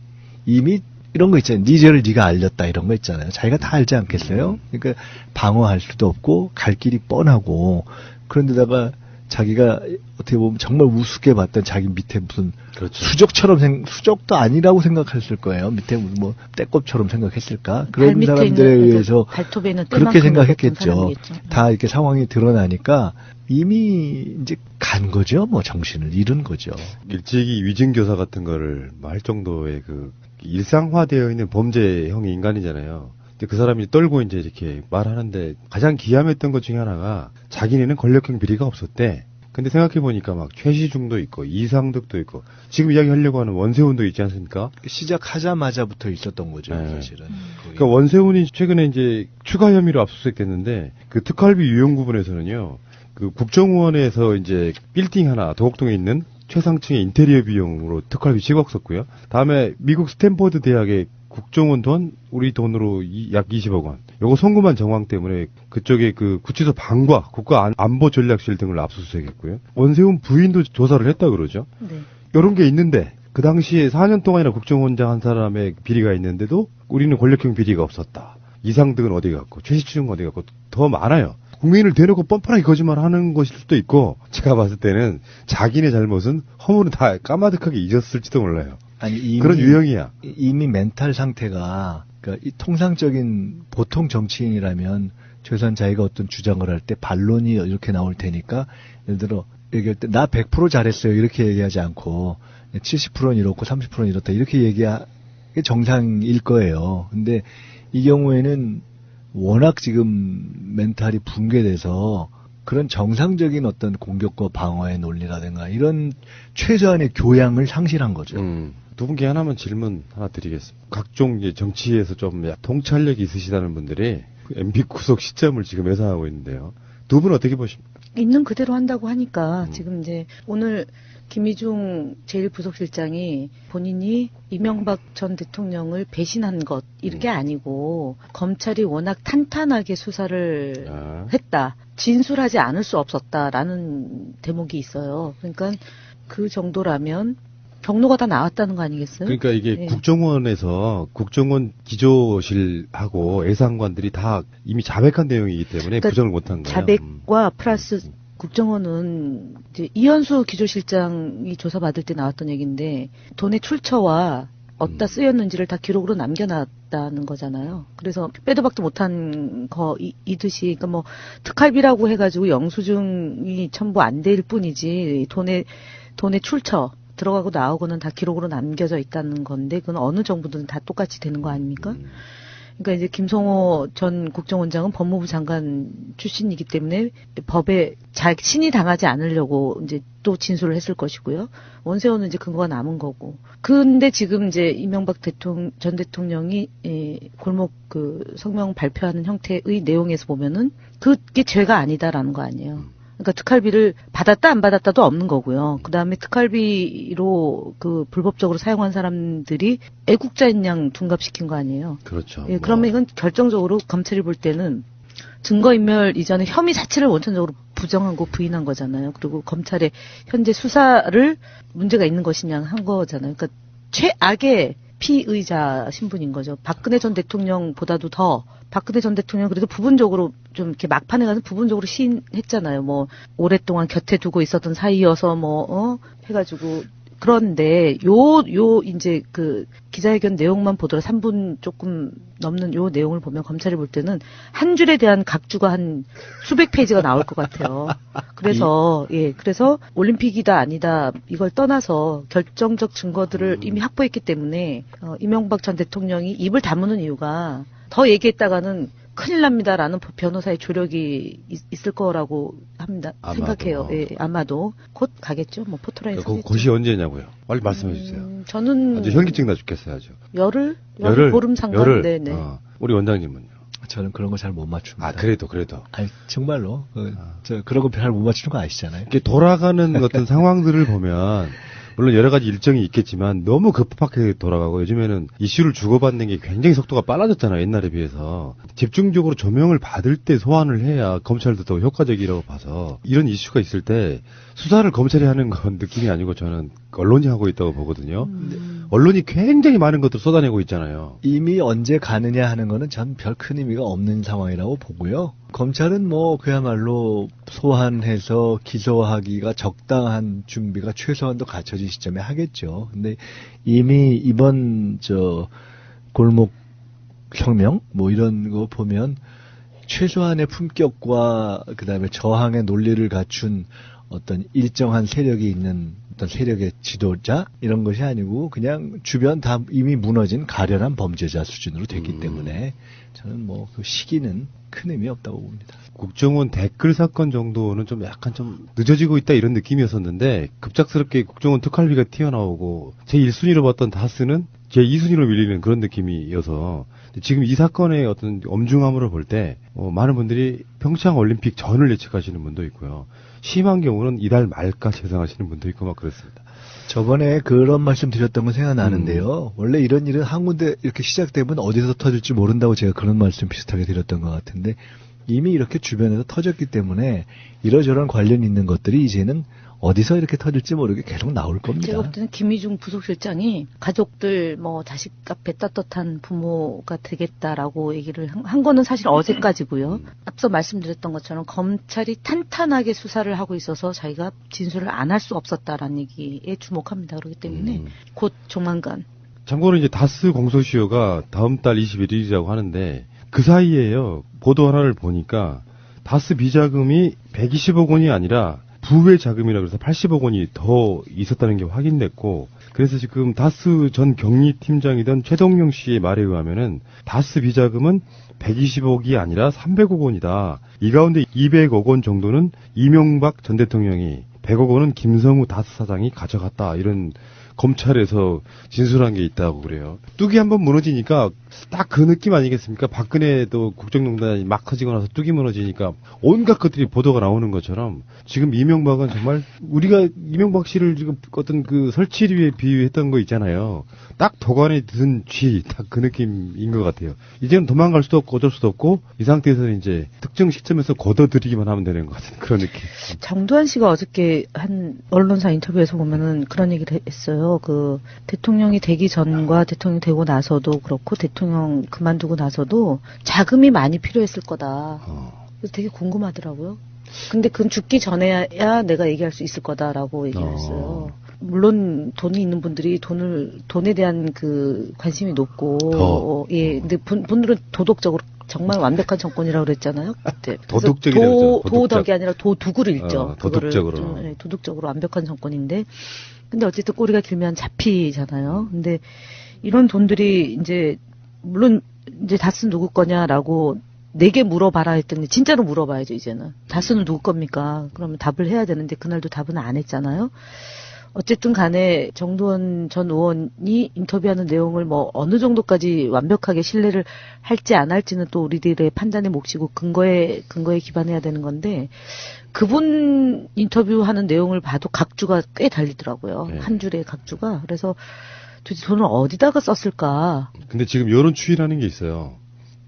이미 이런 거 있잖아요. 네 죄를 네가 알렸다 이런 거 있잖아요. 자기가 다 알지 않겠어요? 그러니까 방어할 수도 없고 갈 길이 뻔하고, 그런데다가 자기가 어떻게 보면 정말 우습게 봤던 자기 밑에 무슨 그렇죠. 수적도 아니라고 생각했을 거예요. 밑에 무슨 뭐 떼꼽처럼 생각했을까? 발 그런 밑에 사람들에 있는 의해서 발톱에 있는 그렇게 때만큼 생각했겠죠. 사람이겠죠. 다 이렇게 상황이 드러나니까 이미 이제 간 거죠. 뭐 정신을 잃은 거죠. 일찍이 위증교사 같은 거를 할 정도의 그 일상화되어 있는 범죄형의 인간이잖아요. 근데 그 사람이 떨고 이제 이렇게 말하는데 가장 기함했던 것 중에 하나가 자기네는 권력형 비리가 없었대. 근데 생각해보니까 막 최시중도 있고 이상득도 있고 지금 이야기하려고 하는 원세훈도 있지 않습니까? 시작하자마자부터 있었던 거죠. 네. 사실은. 그러니까 원세훈이 최근에 이제 추가 혐의로 압수수색됐는데 그 특활비 유용 부분에서는요. 그 국정원에서 이제 빌딩 하나 도곡동에 있는 최상층의 인테리어 비용으로 특활비 10억 썼고요. 다음에 미국 스탠퍼드 대학의 국정원 돈, 우리 돈으로 약 20억 원. 요거 송금한 정황 때문에 그쪽에 그 구치소 방과 국가안보전략실 등을 압수수색했고요. 원세훈 부인도 조사를 했다 그러죠. 네. 요런 게 있는데 그 당시에 4년 동안이나 국정원장 한 사람의 비리가 있는데도 우리는 권력형 비리가 없었다. 이상득은 어디 갔고 최시중은 어디 갔고 더 많아요. 국민을 대놓고 뻔뻔하게 거짓말하는 것일 수도 있고 제가 봤을 때는 자기네 잘못은 허물은 다 까마득하게 잊었을지도 몰라요. 아니, 이미, 그런 유형이야. 이미 멘탈 상태가 그러니까 이 통상적인 보통 정치인이라면 최소한 자기가 어떤 주장을 할 때 반론이 이렇게 나올 테니까 예를 들어 얘기할 때 나 100% 잘했어요 이렇게 얘기하지 않고 70%는 이렇고 30%는 이렇다 이렇게 얘기하는 게 정상일 거예요. 근데 이 경우에는 워낙 지금 멘탈이 붕괴돼서 그런 정상적인 어떤 공격과 방어의 논리라든가 이런 최소한의 교양을 상실한 거죠. 두 분께 하나만 질문 하나 드리겠습니다. 각종 이제 정치에서 좀 통찰력이 있으시다는 분들이 MB 구속 시점을 지금 예상하고 있는데요. 두 분 어떻게 보십니까? 있는 그대로 한다고 하니까 지금 이제 오늘 김희중 제1부속실장이 본인이 이명박 전 대통령을 배신한 것 이게 아니고 검찰이 워낙 탄탄하게 수사를 했다. 진술하지 않을 수 없었다라는 대목이 있어요. 그러니까 그 정도라면 경로가 다 나왔다는 거 아니겠어요? 그러니까 이게 네. 국정원에서 국정원 기조실하고 예상관들이 다 이미 자백한 내용이기 때문에 그러니까 부정을 못한 거예요. 자백과 플러스 국정원은 이제 이현수 기조실장이 조사받을 때 나왔던 얘기인데 돈의 출처와 어디다 쓰였는지를 다 기록으로 남겨놨다는 거잖아요. 그래서 빼도 박도 못한 거이듯이 그러니까 뭐 특활비라고 해가지고 영수증이 첨부 안 될 뿐이지 돈의 출처 들어가고 나오고는 다 기록으로 남겨져 있다는 건데 그건 어느 정부든 다 똑같이 되는 거 아닙니까? 그러니까 이제 김성호 전 국정원장은 법무부 장관 출신이기 때문에 법에 자신이 당하지 않으려고 이제 또 진술을 했을 것이고요. 원세훈은 이제 근거가 남은 거고. 근데 지금 이제 이명박 전 대통령이 골목 그 성명 발표하는 형태의 내용에서 보면은 그게 죄가 아니다라는 거 아니에요. 그러니까 특활비를 받았다 안 받았다도 없는 거고요. 그다음에 특활비로 그 불법적으로 사용한 사람들이 애국자인 양 둔갑시킨 거 아니에요. 그렇죠. 예, 그러면 이건 결정적으로 검찰이 볼 때는 증거인멸 이전에 혐의 자체를 원천적으로 부정하고 부인한 거잖아요. 그리고 검찰의 현재 수사를 문제가 있는 것이냐 한 거잖아요. 그러니까 최악의 피의자 신분인 거죠. 박근혜 전 대통령보다도 더 박근혜 전 대통령 그래도 부분적으로 좀 이렇게 막판에 가서 부분적으로 시인했잖아요. 뭐 오랫동안 곁에 두고 있었던 사이여서 해가지고 그런데 이제 그 기자회견 내용만 보더라도 3분 조금 넘는 요 내용을 보면 검찰이 볼 때는 한 줄에 대한 각주가 한 수백 페이지가 나올 것 같아요. 그래서 그래서 올림픽이다 아니다 이걸 떠나서 결정적 증거들을 이미 확보했기 때문에 이명박 전 대통령이 입을 다무는 이유가 더 얘기했다가는 큰일 납니다라는 변호사의 조력이 있을 거라고 합니다. 아마도. 생각해요. 예, 아마도 곧 가겠죠. 뭐 포토라인 그 곳이 언제냐고요? 빨리 말씀해 주세요. 저는 아주 현기증 나 죽겠어요, 아주. 열흘 보름 상관. 열흘. 네네. 우리 원장님은요? 저는 그런 거 잘 못 맞춥니다. 그래도. 아니, 정말로. 저 그런 거 잘 못 맞추는 거 아시잖아요. 이렇게 돌아가는 어떤 상황들을 보면 물론 여러 가지 일정이 있겠지만 너무 급하게 돌아가고 요즘에는 이슈를 주고받는 게 굉장히 속도가 빨라졌잖아요. 옛날에 비해서. 집중적으로 조명을 받을 때 소환을 해야 검찰도 더 효과적이라고 봐서 이런 이슈가 있을 때 수사를 검찰이 하는 건 느낌이 아니고 저는 언론이 하고 있다고 보거든요. 언론이 굉장히 많은 것들을 쏟아내고 있잖아요. 이미 언제 가느냐 하는 거는 전 별 큰 의미가 없는 상황이라고 보고요. 검찰은 뭐 그야말로 소환해서 기소하기가 적당한 준비가 최소한도 갖춰진 시점에 하겠죠. 근데 이미 이번 골목 혁명 뭐 이런 거 보면 최소한의 품격과 그다음에 저항의 논리를 갖춘 어떤 일정한 세력이 있는 어떤 세력의 지도자 이런 것이 아니고 그냥 주변 다 이미 무너진 가련한 범죄자 수준으로 됐기 때문에 저는 뭐 그 시기는 큰 의미 없다고 봅니다. 국정원 댓글 사건 정도는 좀 약간 좀 늦어지고 있다 이런 느낌이었었는데 급작스럽게 국정원 특활비가 튀어나오고 제 1순위로 봤던 다스는 제 2순위로 밀리는 그런 느낌이어서 지금 이 사건의 어떤 엄중함을 볼 때 많은 분들이 평창 올림픽 전을 예측하시는 분도 있고요. 심한 경우는 이달 말까지 예상하시는 분도 있고 막 그렇습니다. 저번에 그런 말씀 드렸던 건 생각나는데요. 원래 이런 일은 한 군데 이렇게 시작되면 어디서 터질지 모른다고 제가 그런 말씀 비슷하게 드렸던 것 같은데 이미 이렇게 주변에서 터졌기 때문에 이러저런 관련 있는 것들이 이제는 어디서 이렇게 터질지 모르게 계속 나올 겁니다. 제가 볼 때는 김희중 부속실장이 가족들 뭐 자식값에 떳떳한 부모가 되겠다라고 얘기를 한 거는 사실 어제까지고요. 앞서 말씀드렸던 것처럼 검찰이 탄탄하게 수사를 하고 있어서 자기가 진술을 안 할 수 없었다라는 얘기에 주목합니다. 그렇기 때문에 곧 조만간. 참고로 이제 다스 공소시효가 다음 달 21일이라고 하는데 그 사이에요. 보도 하나를 보니까 다스 비자금이 120억 원이 아니라 부의 자금이라 그래서 80억 원이 더 있었다는 게 확인됐고 그래서 지금 다스 전 경리팀장이던 최동영 씨의 말에 의하면은 다스 비자금은 120억이 아니라 300억 원이다. 이 가운데 200억 원 정도는 이명박 전 대통령이 100억 원은 김성우 다스 사장이 가져갔다. 이런 검찰에서 진술한 게 있다고 그래요. 뚝이 한번 무너지니까 딱 그 느낌 아니겠습니까? 박근혜도 국정농단이 막 커지고 나서 뚝이 무너지니까 온갖 것들이 보도가 나오는 것처럼 지금 이명박은 정말 우리가 이명박 씨를 지금 어떤 그 설치류에 비유했던 거 있잖아요. 딱 도관에 든 쥐, 딱 그 느낌인 것 같아요. 이제는 도망갈 수도 없고 어쩔 수도 없고 이 상태에서는 이제 특정 시점에서 걷어들이기만 하면 되는 것 같은 그런 느낌. 정두환 씨가 어저께 한 언론사 인터뷰에서 보면은 그런 얘기를 했어요. 그 대통령이 되기 전과 대통령이 되고 나서도 그렇고 대통령 그만두고 나서도 자금이 많이 필요했을 거다. 그래서 되게 궁금하더라고요. 근데 그건 죽기 전에야 내가 얘기할 수 있을 거다라고 얘기를 했어요. 물론 돈이 있는 분들이 돈에 대한 그 관심이 높고, 예, 근데 분들은 도덕적으로 정말 완벽한 정권이라고 그랬잖아요. 그때. 도덕적이라고 도덕이 아니라 도둑을 읽죠. 도덕적으로. 좀, 도덕적으로 완벽한 정권인데, 근데 어쨌든 꼬리가 길면 잡히잖아요. 근데 이런 돈들이 이제 물론 이제 다스 누구 거냐라고 내게 물어봐라 했더니 진짜로 물어봐야죠 이제는. 다스는 누구 겁니까? 그러면 답을 해야 되는데 그날도 답은 안 했잖아요. 어쨌든 간에 정두원 전 의원이 인터뷰하는 내용을 뭐 어느 정도까지 완벽하게 신뢰를 할지 안 할지는 또 우리들의 판단의 몫이고 근거에 기반해야 되는 건데 그분 인터뷰하는 내용을 봐도 각주가 꽤 달리더라고요. 네. 한 줄의 각주가. 그래서 도대체 돈을 어디다가 썼을까? 근데 지금 여론추이라는 게 있어요.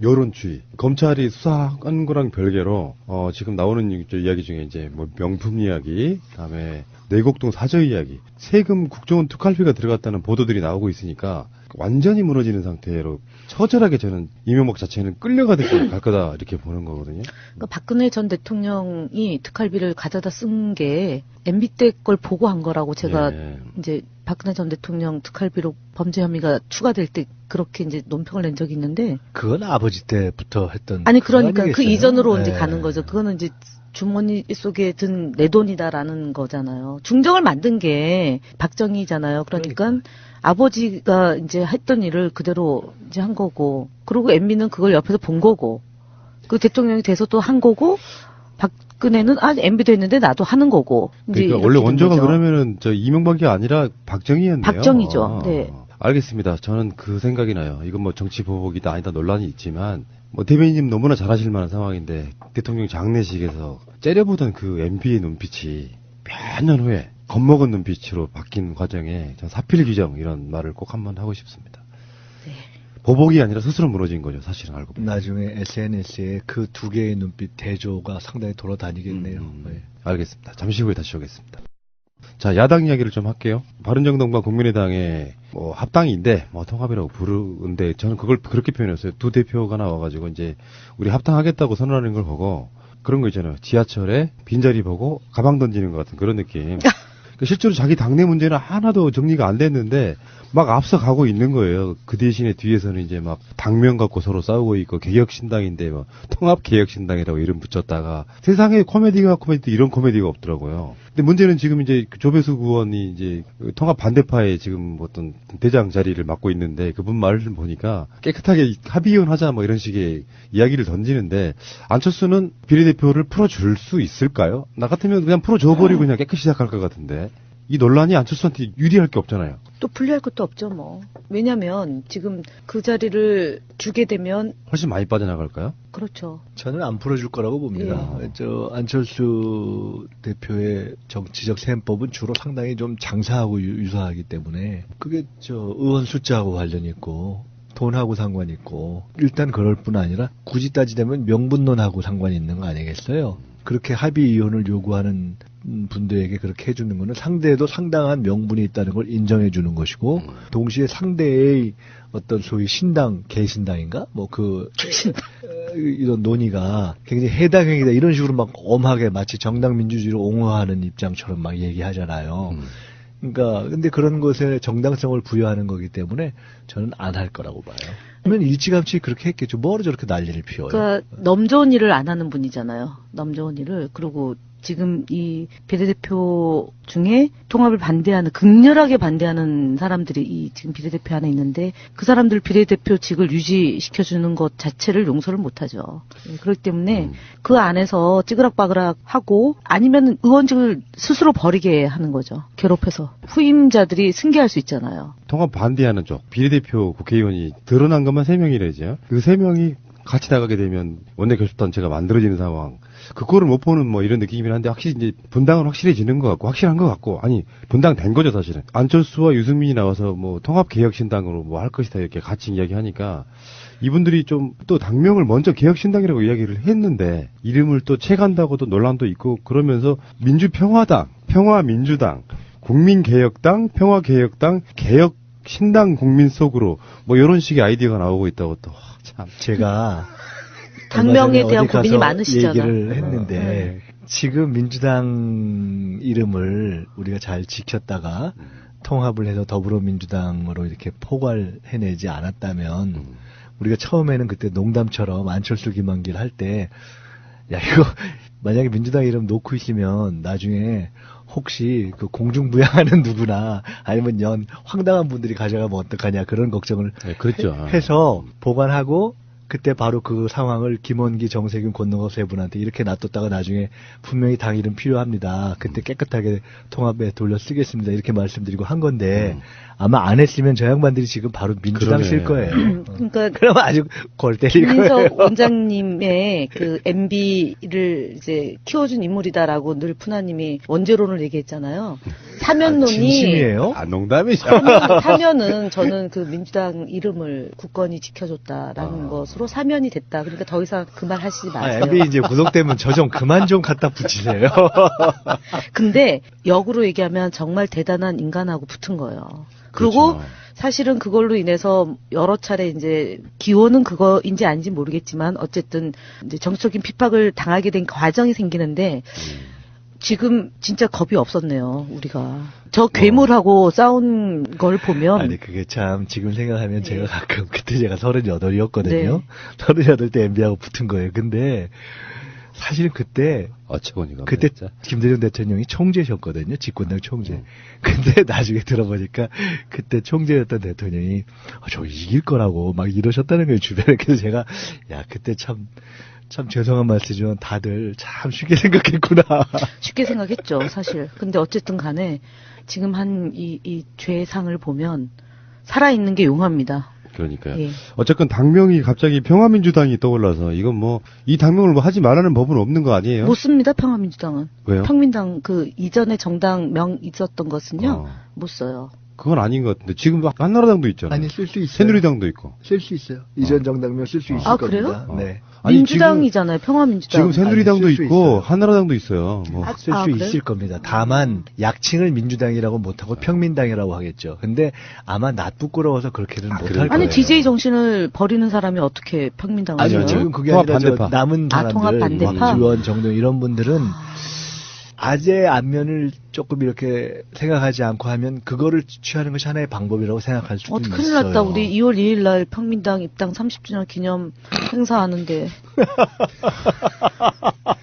여론추이. 검찰이 수사한 거랑 별개로, 지금 나오는 이야기 중에 이제 뭐 명품 이야기, 그다음에 내곡동 사저 이야기, 세금 국정원 특활비가 들어갔다는 보도들이 나오고 있으니까 완전히 무너지는 상태로 처절하게 저는 이명박 자체는 끌려가듯이 갈 거다 이렇게 보는 거거든요. 그러니까 박근혜 전 대통령이 특활비를 가져다 쓴 게 MB 때 걸 보고 한 거라고 제가 이제 박근혜 전 대통령 특활비로 범죄 혐의가 추가될 때 그렇게 이제 논평을 낸 적이 있는데 그건 아버지 때부터 했던 아니 그러니까 그 아니겠어요? 이전으로 이제 가는 거죠. 그거는 이제 주머니 속에 든 내 돈이다라는 거잖아요. 중정을 만든 게 박정희잖아요. 그러니까 아버지가 이제 했던 일을 그대로 이제 한 거고, 그리고 MB는 그걸 옆에서 본 거고, 그 대통령이 돼서 또 한 거고, 박근혜는 MB도 했는데 나도 하는 거고. 그러니까 원래 원조가 그러면은 저 이명박이 아니라 박정희였네요. 박정희죠. 네. 알겠습니다. 저는 그 생각이 나요. 이건 뭐 정치 보복이다 아니다 논란이 있지만 뭐 대변인님 너무나 잘 아실 만한 상황인데 대통령 장례식에서 째려보던 그 MB의 눈빛이 몇 년 후에 겁먹은 눈빛으로 바뀐 과정에 전 사필 규정 이런 말을 꼭 한번 하고 싶습니다. 네. 보복이 아니라 스스로 무너진 거죠. 사실은 알고 보면. 나중에 SNS에 그 두 개의 눈빛 대조가 상당히 돌아다니겠네요. 네. 알겠습니다. 잠시 후에 다시 오겠습니다. 자, 야당 이야기를 좀 할게요. 바른정당과 국민의당의 뭐 합당인데 뭐 통합이라고 부르는데 저는 그걸 그렇게 표현했어요. 두 대표가 나와가지고 이제 우리 합당하겠다고 선언하는 걸 보고 그런 거 있잖아요. 지하철에 빈자리 보고 가방 던지는 것 같은 그런 느낌. 실제로 자기 당내 문제는 하나도 정리가 안 됐는데 막 앞서가고 있는 거예요. 그 대신에 뒤에서는 이제 막 당면 갖고 서로 싸우고 있고 개혁신당인데 막 통합개혁신당이라고 이름 붙였다가 세상에 코미디가 이런 코미디가 없더라고요. 근데 문제는 지금 이제 조배수 의원이 이제 통합 반대파의 지금 어떤 대장 자리를 맡고 있는데 그분 말을 보니까 깨끗하게 합의원 하자 뭐 이런 식의 이야기를 던지는데 안철수는 비례대표를 풀어줄 수 있을까요? 나 같으면 그냥 풀어줘버리고 그냥 깨끗이 시작할 것 같은데 이 논란이 안철수한테 유리할 게 없잖아요. 또 불리할 것도 없죠, 뭐. 왜냐면 지금 그 자리를 주게 되면 훨씬 많이 빠져나갈까요? 그렇죠. 저는 안 풀어줄 거라고 봅니다. 저 안철수 대표의 정치적 셈법은 주로 상당히 좀 장사하고 유사하기 때문에 그게 저 의원 숫자하고 관련이 있고 돈하고 상관이 있고 일단 그럴 뿐 아니라 굳이 따지자면 명분론하고 상관이 있는 거 아니겠어요? 그렇게 합의 이혼을 요구하는 분들에게 그렇게 해주는 거는 상대에도 상당한 명분이 있다는 걸 인정해 주는 것이고 동시에 상대의 어떤 소위 신당, 개신당인가? 뭐 이런 논의가 굉장히 해당 행위다 이런 식으로 막 엄하게 마치 정당 민주주의를 옹호하는 입장처럼 막 얘기하잖아요. 그러니까 근데 그런 것에 정당성을 부여하는 거기 때문에 저는 안 할 거라고 봐요. 그러면 일찌감치 그렇게 했겠죠. 뭐로 저렇게 난리를 피워요. 그러니까 넘 좋은 일을 안 하는 분이잖아요. 넘 좋은 일을. 그리고 지금 이 비례대표 중에 통합을 반대하는 극렬하게 반대하는 사람들이 이 지금 비례대표 안에 있는데 그 사람들 비례대표직을 유지시켜주는 것 자체를 용서를 못하죠. 그렇기 때문에 그 안에서 찌그락바그락 하고 아니면 의원직을 스스로 버리게 하는 거죠. 괴롭혀서 후임자들이 승계할 수 있잖아요. 통합 반대하는 쪽 비례대표 국회의원이 드러난 것만 3명이래죠. 그 3명이 같이 나가게 되면 원내교섭단체가 만들어지는 상황. 그거를 못 보는 뭐 이런 느낌이긴 한데 확실히 이제 분당은 확실해지는 것 같고 확실한 것 같고 아니 분당된 거죠 사실은. 안철수와 유승민이 나와서 뭐 통합개혁신당으로 뭐 할 것이다 이렇게 같이 이야기하니까 이분들이 좀 또 당명을 먼저 개혁신당이라고 이야기를 했는데 이름을 또 채간다고도 논란도 있고 그러면서 민주평화당, 평화민주당, 국민개혁당, 평화개혁당, 개혁신당 국민 속으로 뭐 이런 식의 아이디어가 나오고 있다고 또 참 제가 당명에 대한 어디 가서 고민이 많으시잖아. 얘기를 했는데 지금 민주당 이름을 우리가 잘 지켰다가 통합을 해서 더불어민주당으로 이렇게 포괄해내지 않았다면 우리가 처음에는 그때 농담처럼 안철수 김한길 할 때 야 이거 만약에 민주당 이름 놓고 있으면 나중에 혹시 그 공중부양하는 누구나 아니면 황당한 분들이 가져가면 어떡하냐 그런 걱정을 그랬죠. 해서 보관하고 그때 바로 그 상황을 김원기, 정세균, 권능호 세 분한테 이렇게 놔뒀다가 나중에 분명히 당 이름 필요합니다. 그때 깨끗하게 통합에 돌려 쓰겠습니다. 이렇게 말씀드리고 한 건데 아마 안 했으면 저 양반들이 지금 바로 민주당 쓸 거예요. 그러니까 그러면 아주 골 때릴 거예요. 김민석 원장님의 그 MB를 이제 키워준 인물이다라고 늘 푸나님이 원죄론을 얘기했잖아요. 사면론이 진심이에요? 아 농담이죠. 사면은 저는 그 민주당 이름을 굳건히 지켜줬다라는 것으로 사면이 됐다. 그러니까 더 이상 그 말 하시지 마세요. MB 이제 구속되면 저 좀 그만 좀 갖다 붙이세요. 근데 역으로 얘기하면 정말 대단한 인간하고 붙은 거예요. 그리고 그렇죠. 사실은 그걸로 인해서 여러 차례 이제 기호는 그거인지 아닌지 모르겠지만 어쨌든 이제 정치적인 핍박을 당하게 된 과정이 생기는데 지금 진짜 겁이 없었네요, 우리가. 저 괴물하고 싸운 걸 보면. 아니, 그게 참, 지금 생각하면 제가 가끔, 그때 제가 38이었거든요. 네. 38 때 MB하고 붙은 거예요. 근데, 사실은 그때, 어처구니가 그때 진짜. 김대중 대통령이 총재셨거든요. 집권당 총재. 근데 나중에 들어보니까, 그때 총재였던 대통령이, 저 이길 거라고 막 이러셨다는 거예요, 주변에. 그래서 제가, 야, 그때 참 죄송한 말씀이지만 다들 참 쉽게 생각했구나. 쉽게 생각했죠, 사실. 근데 어쨌든 간에 지금 한 이 죄상을 보면 살아있는 게 용합니다. 그러니까요. 예. 어쨌건 당명이 갑자기 평화민주당이 떠올라서 이건 뭐 이 당명을 뭐 하지 말라는 법은 없는 거 아니에요? 못 씁니다, 평화민주당은. 왜요? 평민당 그 이전에 정당 명 있었던 것은요, 못 써요. 그건 아닌 것 같은데 지금 한나라당도 있잖아요. 아니, 쓸 수 있어요. 새누리당도 있고. 쓸 있어요 이전 정당명 쓸 수 있을 아, 겁니다. 그래요? 네. 아니, 민주당이잖아요. 평화민주당. 지금 새누리당도 아니, 쓸수 있고 있어요. 한나라당도 있어요. 뭐. 쓸 수 그래요? 있을 겁니다. 다만 약칭을 민주당이라고 못하고 평민당이라고 하겠죠. 근데 아마 낯부끄러워서 그렇게는 못할 그래요? 거예요. 아니, DJ 정신을 버리는 사람이 어떻게 평민당을 아니요, 해요? 지금 그게 통합 아니라 저 반대파. 남은 아, 통합 사람들, 반대파? 박지원, 정동 이런 분들은 아재 안면을 조금 이렇게 생각하지 않고 하면 그거를 취하는 것이 하나의 방법이라고 생각할 수도 있어요. 큰일 났다. 우리 2월 2일 날 평민당 입당 30주년 기념 행사하는데.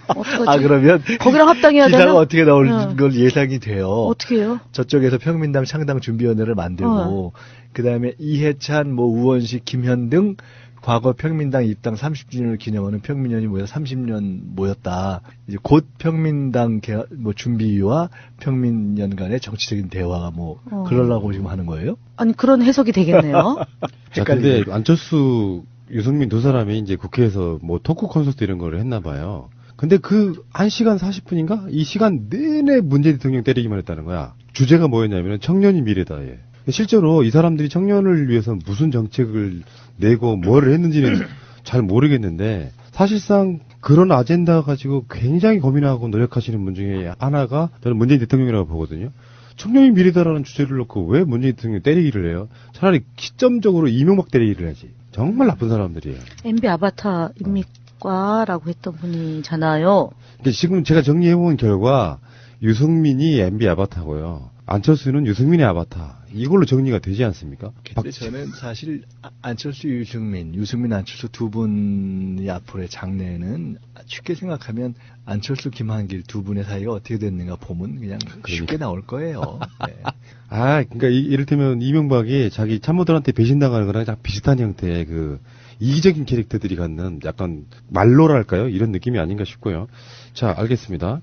어떡하지? 아, 그러면 거기랑 합당해야 기사가 되나? 어떻게 나올 응. 걸 예상이 돼요. 어떻게 해요? 저쪽에서 평민당 창당 준비위원회를 만들고 그다음에 이해찬, 뭐 우원식, 김현 등 과거 평민당 입당 30주년을 기념하는 평민연이 모여 30년 모였다. 이제 곧 평민당 뭐 준비위와 평민연 간의 정치적인 대화가 뭐 그러려고 지금 하는 거예요? 아니, 그런 해석이 되겠네요. 자, 근데 안철수, 유승민 두 사람이 이제 국회에서 뭐 토크 콘서트 이런 거를 했나 봐요. 근데 그 1시간 40분인가? 이 시간 내내 문재인 대통령 때리기만 했다는 거야. 주제가 뭐였냐면 청년이 미래다. 예. 실제로 이 사람들이 청년을 위해서 무슨 정책을 내고 뭐를 했는지는 잘 모르겠는데 사실상 그런 아젠다 가지고 굉장히 고민하고 노력하시는 분 중에 하나가 저는 문재인 대통령이라고 보거든요. 청년이 미래다라는 주제를 놓고 왜 문재인 대통령이 때리기를 해요? 차라리 시점적으로 이명박 때리기를 하지. 정말 나쁜 사람들이에요. MB 아바타입니까? 라고 했던 분이잖아요. 근데 지금 제가 정리해본 결과 유승민이 MB 아바타고요. 안철수는 유승민의 아바타. 이걸로 정리가 되지 않습니까? 근데 저는 사실 안철수, 유승민, 안철수 두 분이 앞으로의 장래는 쉽게 생각하면 안철수, 김한길 두 분의 사이가 어떻게 됐는가 보면 그냥 쉽게 나올 거예요. 네. 아, 그러니까 이를테면 이명박이 자기 참모들한테 배신당하는 거랑 딱 비슷한 형태의 그 이기적인 캐릭터들이 갖는 약간 말로랄까요? 이런 느낌이 아닌가 싶고요. 자, 알겠습니다.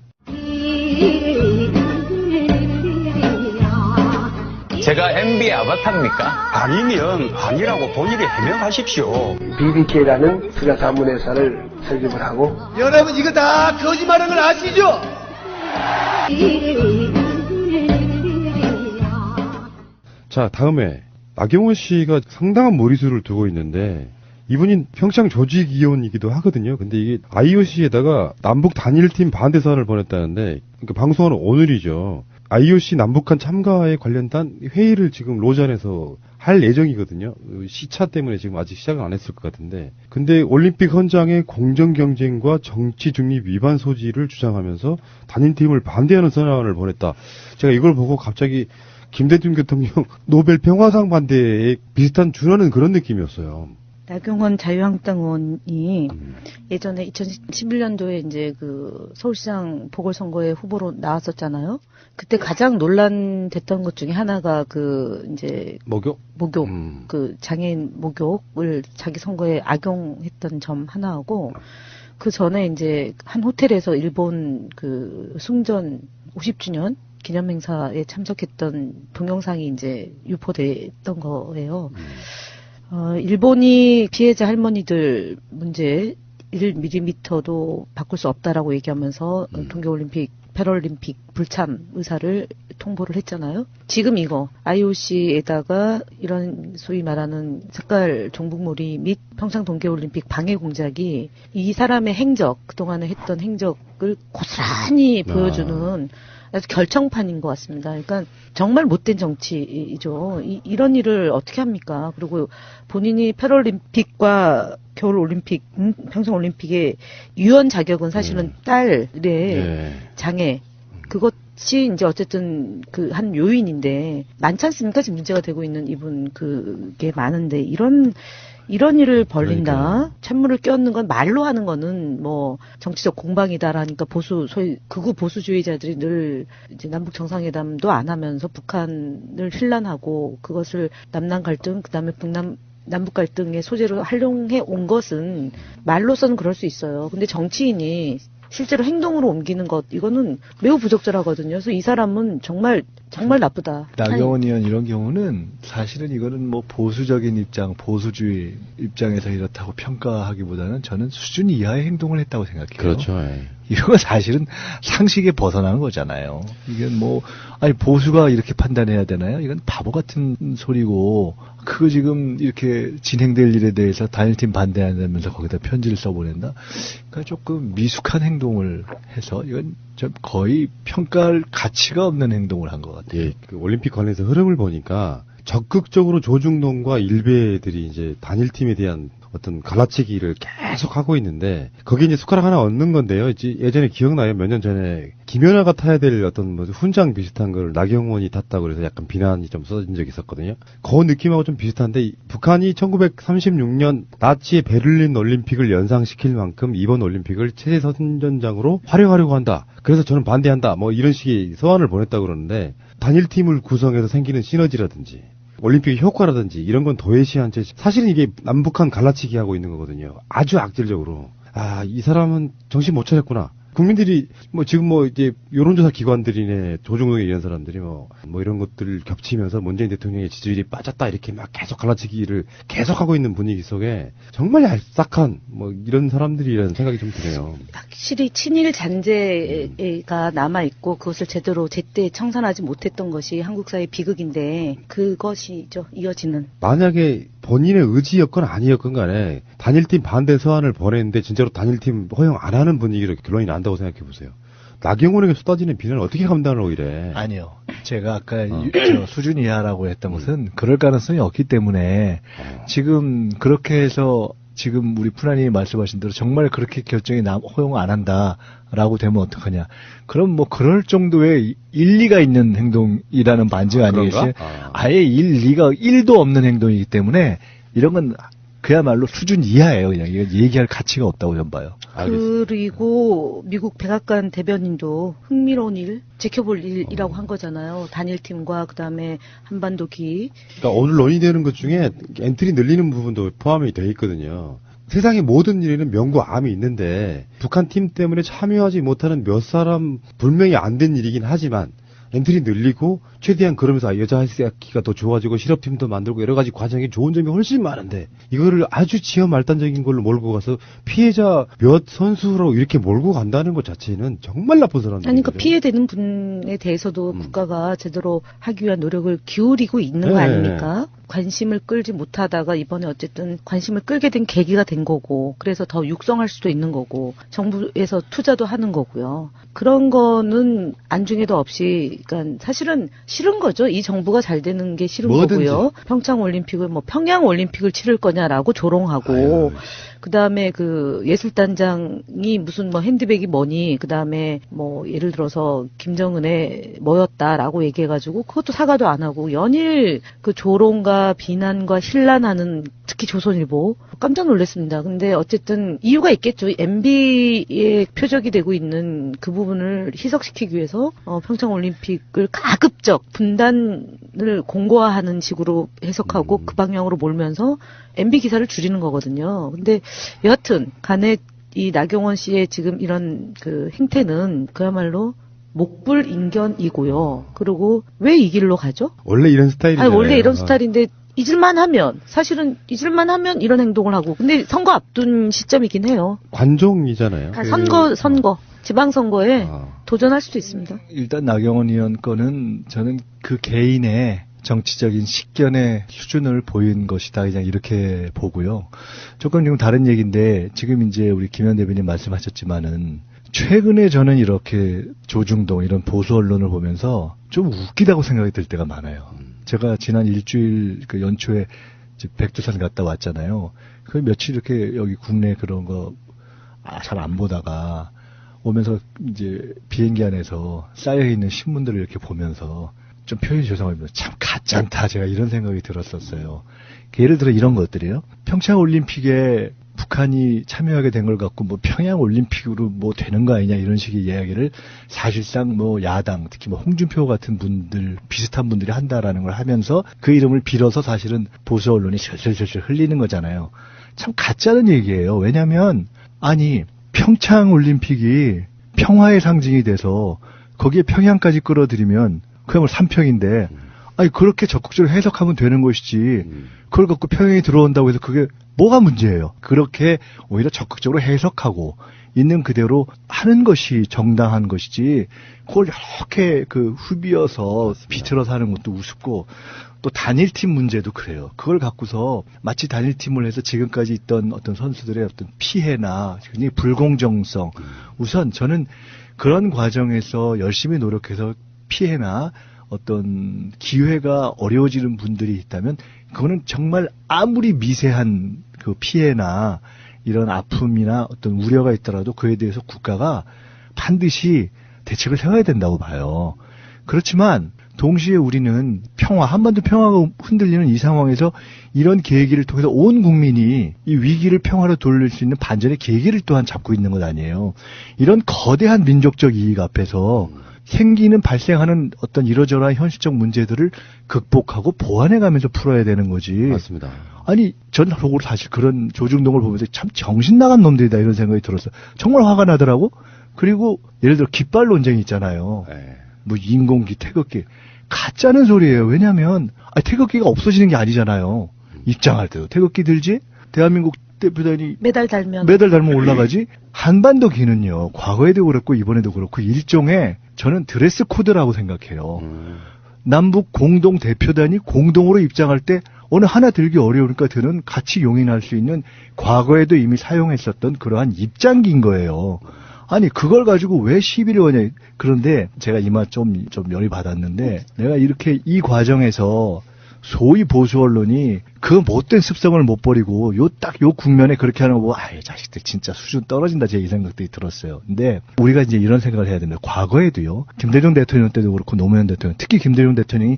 제가 MB 아바타입니까? 아니면 아니라고 본인이 해명하십시오. BBK라는 투자자문회사를 설립을 하고 여러분 이거 다 거짓말하는 걸 아시죠? 자, 다음에 나경원 씨가 상당한 무리수를 두고 있는데 이분이 평창 조직위원이기도 하거든요. 근데 이게 IOC에다가 남북 단일팀 반대 사안을 보냈다는데 그러니까 방송하는 오늘이죠. IOC 남북한 참가에 관련된 회의를 지금 로잔에서 할 예정이거든요. 시차 때문에 지금 아직 시작은 안 했을 것 같은데. 근데 올림픽 헌장의 공정 경쟁과 정치 중립 위반 소지를 주장하면서 단일팀을 반대하는 선언을 보냈다. 제가 이걸 보고 갑자기 김대중 대통령 노벨 평화상 반대에 비슷한 준하는 그런 느낌이었어요. 나경원 자유한국당 의원이 예전에 2011년도에 이제 그 서울시장 보궐선거에 후보로 나왔었잖아요. 그때 가장 논란됐던 것 중에 하나가 그 이제 목욕 그 장애인 목욕을 자기 선거에 악용했던 점 하나하고 그 전에 이제 한 호텔에서 일본 그 숭전 50주년 기념행사에 참석했던 동영상이 이제 유포됐던 거예요. 일본이 피해자 할머니들 문제 1mm도 바꿀 수 없다라고 얘기하면서 동계올림픽, 패럴림픽 불참 의사를 통보를 했잖아요. 지금 이거 IOC에다가 이런 소위 말하는 색깔 종북몰이 및 평창 동계올림픽 방해 공작이 이 사람의 행적, 그동안에 했던 행적을 고스란히 보여주는 아주 결정판인 것 같습니다. 그러니까 정말 못된 정치이죠. 이런 일을 어떻게 합니까? 그리고 본인이 패럴림픽과 겨울올림픽, 평창올림픽의 유연 자격은 사실은 딸의 장애, 그것이 이제 어쨌든 그 한 요인인데 많지 않습니까? 지금 문제가 되고 있는 이분 그게 많은데 이런 일을 벌린다. 그러니까요. 찬물을 끼얹는 건 말로 하는 거는 뭐 정치적 공방이다라니까 소위 극우 보수주의자들이 늘 이제 남북 정상회담도 안 하면서 북한을 힐난하고 그것을 남남 갈등 그다음에 남북 갈등의 소재로 활용해 온 것은 말로서는 그럴 수 있어요. 근데 정치인이 실제로 행동으로 옮기는 것 이거는 매우 부적절하거든요. 그래서 이 사람은 정말 정말 나쁘다. 나경원 의원 이런 경우는 사실은 이거는 뭐 보수적인 입장, 보수주의 입장에서 이렇다고 평가하기보다는 저는 수준 이하의 행동을 했다고 생각해요. 그렇죠. 예. 이건 사실은 상식에 벗어나는 거잖아요. 이게 뭐, 아니, 보수가 이렇게 판단해야 되나요? 이건 바보 같은 소리고, 그거 지금 이렇게 진행될 일에 대해서 단일팀 반대한다면서 거기다 편지를 써보낸다? 그러니까 조금 미숙한 행동을 해서, 이건 좀 거의 평가할 가치가 없는 행동을 한 것 같아요. 예, 그 올림픽 관련해서 흐름을 보니까 적극적으로 조중동과 일베들이 이제 단일팀에 대한 어떤 갈라치기를 계속 하고 있는데 거기에 이제 숟가락 하나 얹는 건데요. 이제 예전에 기억나요? 몇 년 전에 김연아가 타야 될 어떤 뭐 훈장 비슷한 걸 나경원이 탔다고 그래서 약간 비난이 좀 쏟아진 적이 있었거든요. 그 느낌하고 좀 비슷한데 북한이 1936년 나치의 베를린 올림픽을 연상시킬 만큼 이번 올림픽을 체제 선전장으로 활용하려고 한다. 그래서 저는 반대한다. 뭐 이런 식의 서한을 보냈다고 그러는데 단일팀을 구성해서 생기는 시너지라든지 올림픽의 효과라든지 이런 건 도외시한 채 사실은 이게 남북한 갈라치기 하고 있는 거거든요. 아주 악질적으로. 아, 이 사람은 정신 못 차렸구나. 국민들이 뭐 지금 뭐 이제 여론조사 기관들이네 조중동에 이런 사람들이 뭐 이런 것들을 겹치면서 문재인 대통령의 지지율이 빠졌다 이렇게 막 계속 갈라치기를 계속하고 있는 분위기 속에 정말 얄싹한 뭐 이런 사람들이라는 생각이 좀 드네요. 확실히 친일 잔재가 남아있고 그것을 제대로 제때 청산하지 못했던 것이 한국 사회의 비극인데 그것이죠. 이어지는. 만약에 본인의 의지였건 아니었건 간에 단일팀 반대 서한을 보냈는데 진짜로 단일팀 허용 안 하는 분위기로 결론이 난다고 생각해 보세요. 나경원에게 쏟아지는 비난을 어떻게 감당하고 이래? 아니요. 제가 아까 저 수준 이하라고 했던 것은 그럴 가능성이 없기 때문에 지금 그렇게 해서 지금 우리 푸나님이 말씀하신 대로 정말 그렇게 결정이 허용 안 한다라고 되면 어떡하냐. 그럼 뭐 그럴 정도의 일리가 있는 행동이라는 반증 아니겠어요? 아예 일리가 1도 없는 행동이기 때문에 이런 건 그야말로 수준 이하예요. 그냥 이건 얘기할 가치가 없다고 저는 봐요. 그리고 미국 백악관 대변인도 흥미로운 일, 지켜볼 일이라고 한 거잖아요. 단일팀과 그다음에 한반도기. 그러니까 오늘 논의되는 것 중에 엔트리 늘리는 부분도 포함이 돼 있거든요. 세상의 모든 일에는 명과 암이 있는데 북한 팀 때문에 참여하지 못하는 몇 사람 분명히 안 된 일이긴 하지만 엔트리 늘리고 최대한 그러면서 여자 아이스하키가 더 좋아지고 실업팀도 만들고 여러 가지 과정에 좋은 점이 훨씬 많은데 이거를 아주 지연말단적인 걸로 몰고 가서 피해자 몇 선수로 이렇게 몰고 간다는 것 자체는 정말 나쁜 사람들. 아니 그러니까 피해되는 분에 대해서도 국가가 제대로 하기 위한 노력을 기울이고 있는 거 아닙니까? 관심을 끌지 못하다가 이번에 어쨌든 관심을 끌게 된 계기가 된 거고 그래서 더 육성할 수도 있는 거고 정부에서 투자도 하는 거고요. 그런 거는 안중에도 없이 그러니까 사실은 싫은 거죠. 이 정부가 잘 되는 게 싫은 뭐든지. 거고요. 평창 올림픽을 뭐 평양 올림픽을 치를 거냐라고 조롱하고 그다음에 그 예술단장이 무슨 뭐 핸드백이 뭐니 그다음에 뭐 예를 들어서 김정은의 뭐였다라고 얘기해가지고 그것도 사과도 안 하고 연일 그 조롱과 비난과 신란하는 특히 조선일보 깜짝 놀랐습니다. 근데 어쨌든 이유가 있겠죠. MB의 표적이 되고 있는 그 부분을 희석시키기 위해서 평창 올림픽을 가급적 분단을 공고화하는 식으로 해석하고 그 방향으로 몰면서 MB 기사를 줄이는 거거든요. 근데 여하튼 간에 이 나경원 씨의 지금 이런 그 행태는 그야말로 목불인견이고요. 그리고 왜 이 길로 가죠? 원래 이런 스타일이잖아요. 아니, 원래 이런 스타일인데 잊을만 하면 사실은 잊을만 하면 이런 행동을 하고 근데 선거 앞둔 시점이긴 해요. 관종이잖아요. 선거 지방선거에 도전할 수도 있습니다. 일단 나경원 의원 거는 저는 그 개인의 정치적인 식견의 수준을 보인 것이다. 그냥 이렇게 보고요. 조금 좀 다른 얘기인데 지금 이제 우리 김현 대변인 말씀하셨지만은 최근에 저는 이렇게 조중동 이런 보수 언론을 보면서 좀 웃기다고 생각이 들 때가 많아요. 제가 지난 일주일 그 연초에 이제 백두산 갔다 왔잖아요. 그 며칠 이렇게 여기 국내 그런 거 잘 안 보다가 오면서 이제 비행기 안에서 쌓여있는 신문들을 이렇게 보면서 좀 표현이 죄송합니다. 참 가짠다. 제가 이런 생각이 들었었어요. 예를 들어 이런 것들이에요. 평창 올림픽에 북한이 참여하게 된 걸 갖고 뭐 평양 올림픽으로 뭐 되는 거 아니냐 이런 식의 이야기를 사실상 뭐 야당 특히 뭐 홍준표 같은 분들 비슷한 분들이 한다라는 걸 하면서 그 이름을 빌어서 사실은 보수 언론이 슬슬슬슬 흘리는 거잖아요. 참 가짜는 얘기예요. 왜냐하면 아니 평창 올림픽이 평화의 상징이 돼서 거기에 평양까지 끌어들이면 그야말로 3평인데 아니 그렇게 적극적으로 해석하면 되는 것이지 그걸 갖고 평행이 들어온다고 해서 그게 뭐가 문제예요. 그렇게 오히려 적극적으로 해석하고 있는 그대로 하는 것이 정당한 것이지 그걸 이렇게 그 후비어서 비틀어서 하는 것도 우습고 또 단일팀 문제도 그래요. 그걸 갖고서 마치 단일팀을 해서 지금까지 있던 어떤 선수들의 어떤 피해나 굉장히 불공정성 우선 저는 그런 과정에서 열심히 노력해서 피해나 어떤 기회가 어려워지는 분들이 있다면 그거는 정말 아무리 미세한 그 피해나 이런 아픔이나 어떤 우려가 있더라도 그에 대해서 국가가 반드시 대책을 세워야 된다고 봐요. 그렇지만 동시에 우리는 한반도 평화가 흔들리는 이 상황에서 이런 계기를 통해서 온 국민이 이 위기를 평화로 돌릴 수 있는 반전의 계기를 또한 잡고 있는 것 아니에요. 이런 거대한 민족적 이익 앞에서 발생하는 어떤 이러저러한 현실적 문제들을 극복하고 보완해가면서 풀어야 되는 거지. 맞습니다. 아니, 전 속으로 사실 그런 조중동을 보면서 참 정신 나간 놈들이다 이런 생각이 들었어요. 정말 화가 나더라고. 그리고 예를 들어 깃발 논쟁이 있잖아요. 뭐 인공기, 태극기. 가짜는 소리예요. 왜냐하면 태극기가 없어지는 게 아니잖아요. 입장할 때도 태극기 들지? 대한민국 대표단이 메달 달면 올라가지? 한반도기는요. 과거에도 그렇고 이번에도 그렇고 일종의 저는 드레스 코드라고 생각해요. 남북 공동 대표단이 공동으로 입장할 때 어느 하나 들기 어려우니까 드는 같이 용인할 수 있는 과거에도 이미 사용했었던 그러한 입장기인 거예요. 아니 그걸 가지고 왜 시비를 거냐. 그런데 제가 이마 좀 열이 받았는데 내가 이렇게 이 과정에서 소위 보수 언론이 그 못된 습성을 못 버리고 요 국면에 그렇게 하는 거 보고 아이 자식들 진짜 수준 떨어진다 제 이 생각들이 들었어요. 근데 우리가 이제 이런 생각을 해야 됩니다. 과거에도 김대중 대통령 때도 그렇고 노무현 대통령 특히 김대중 대통령이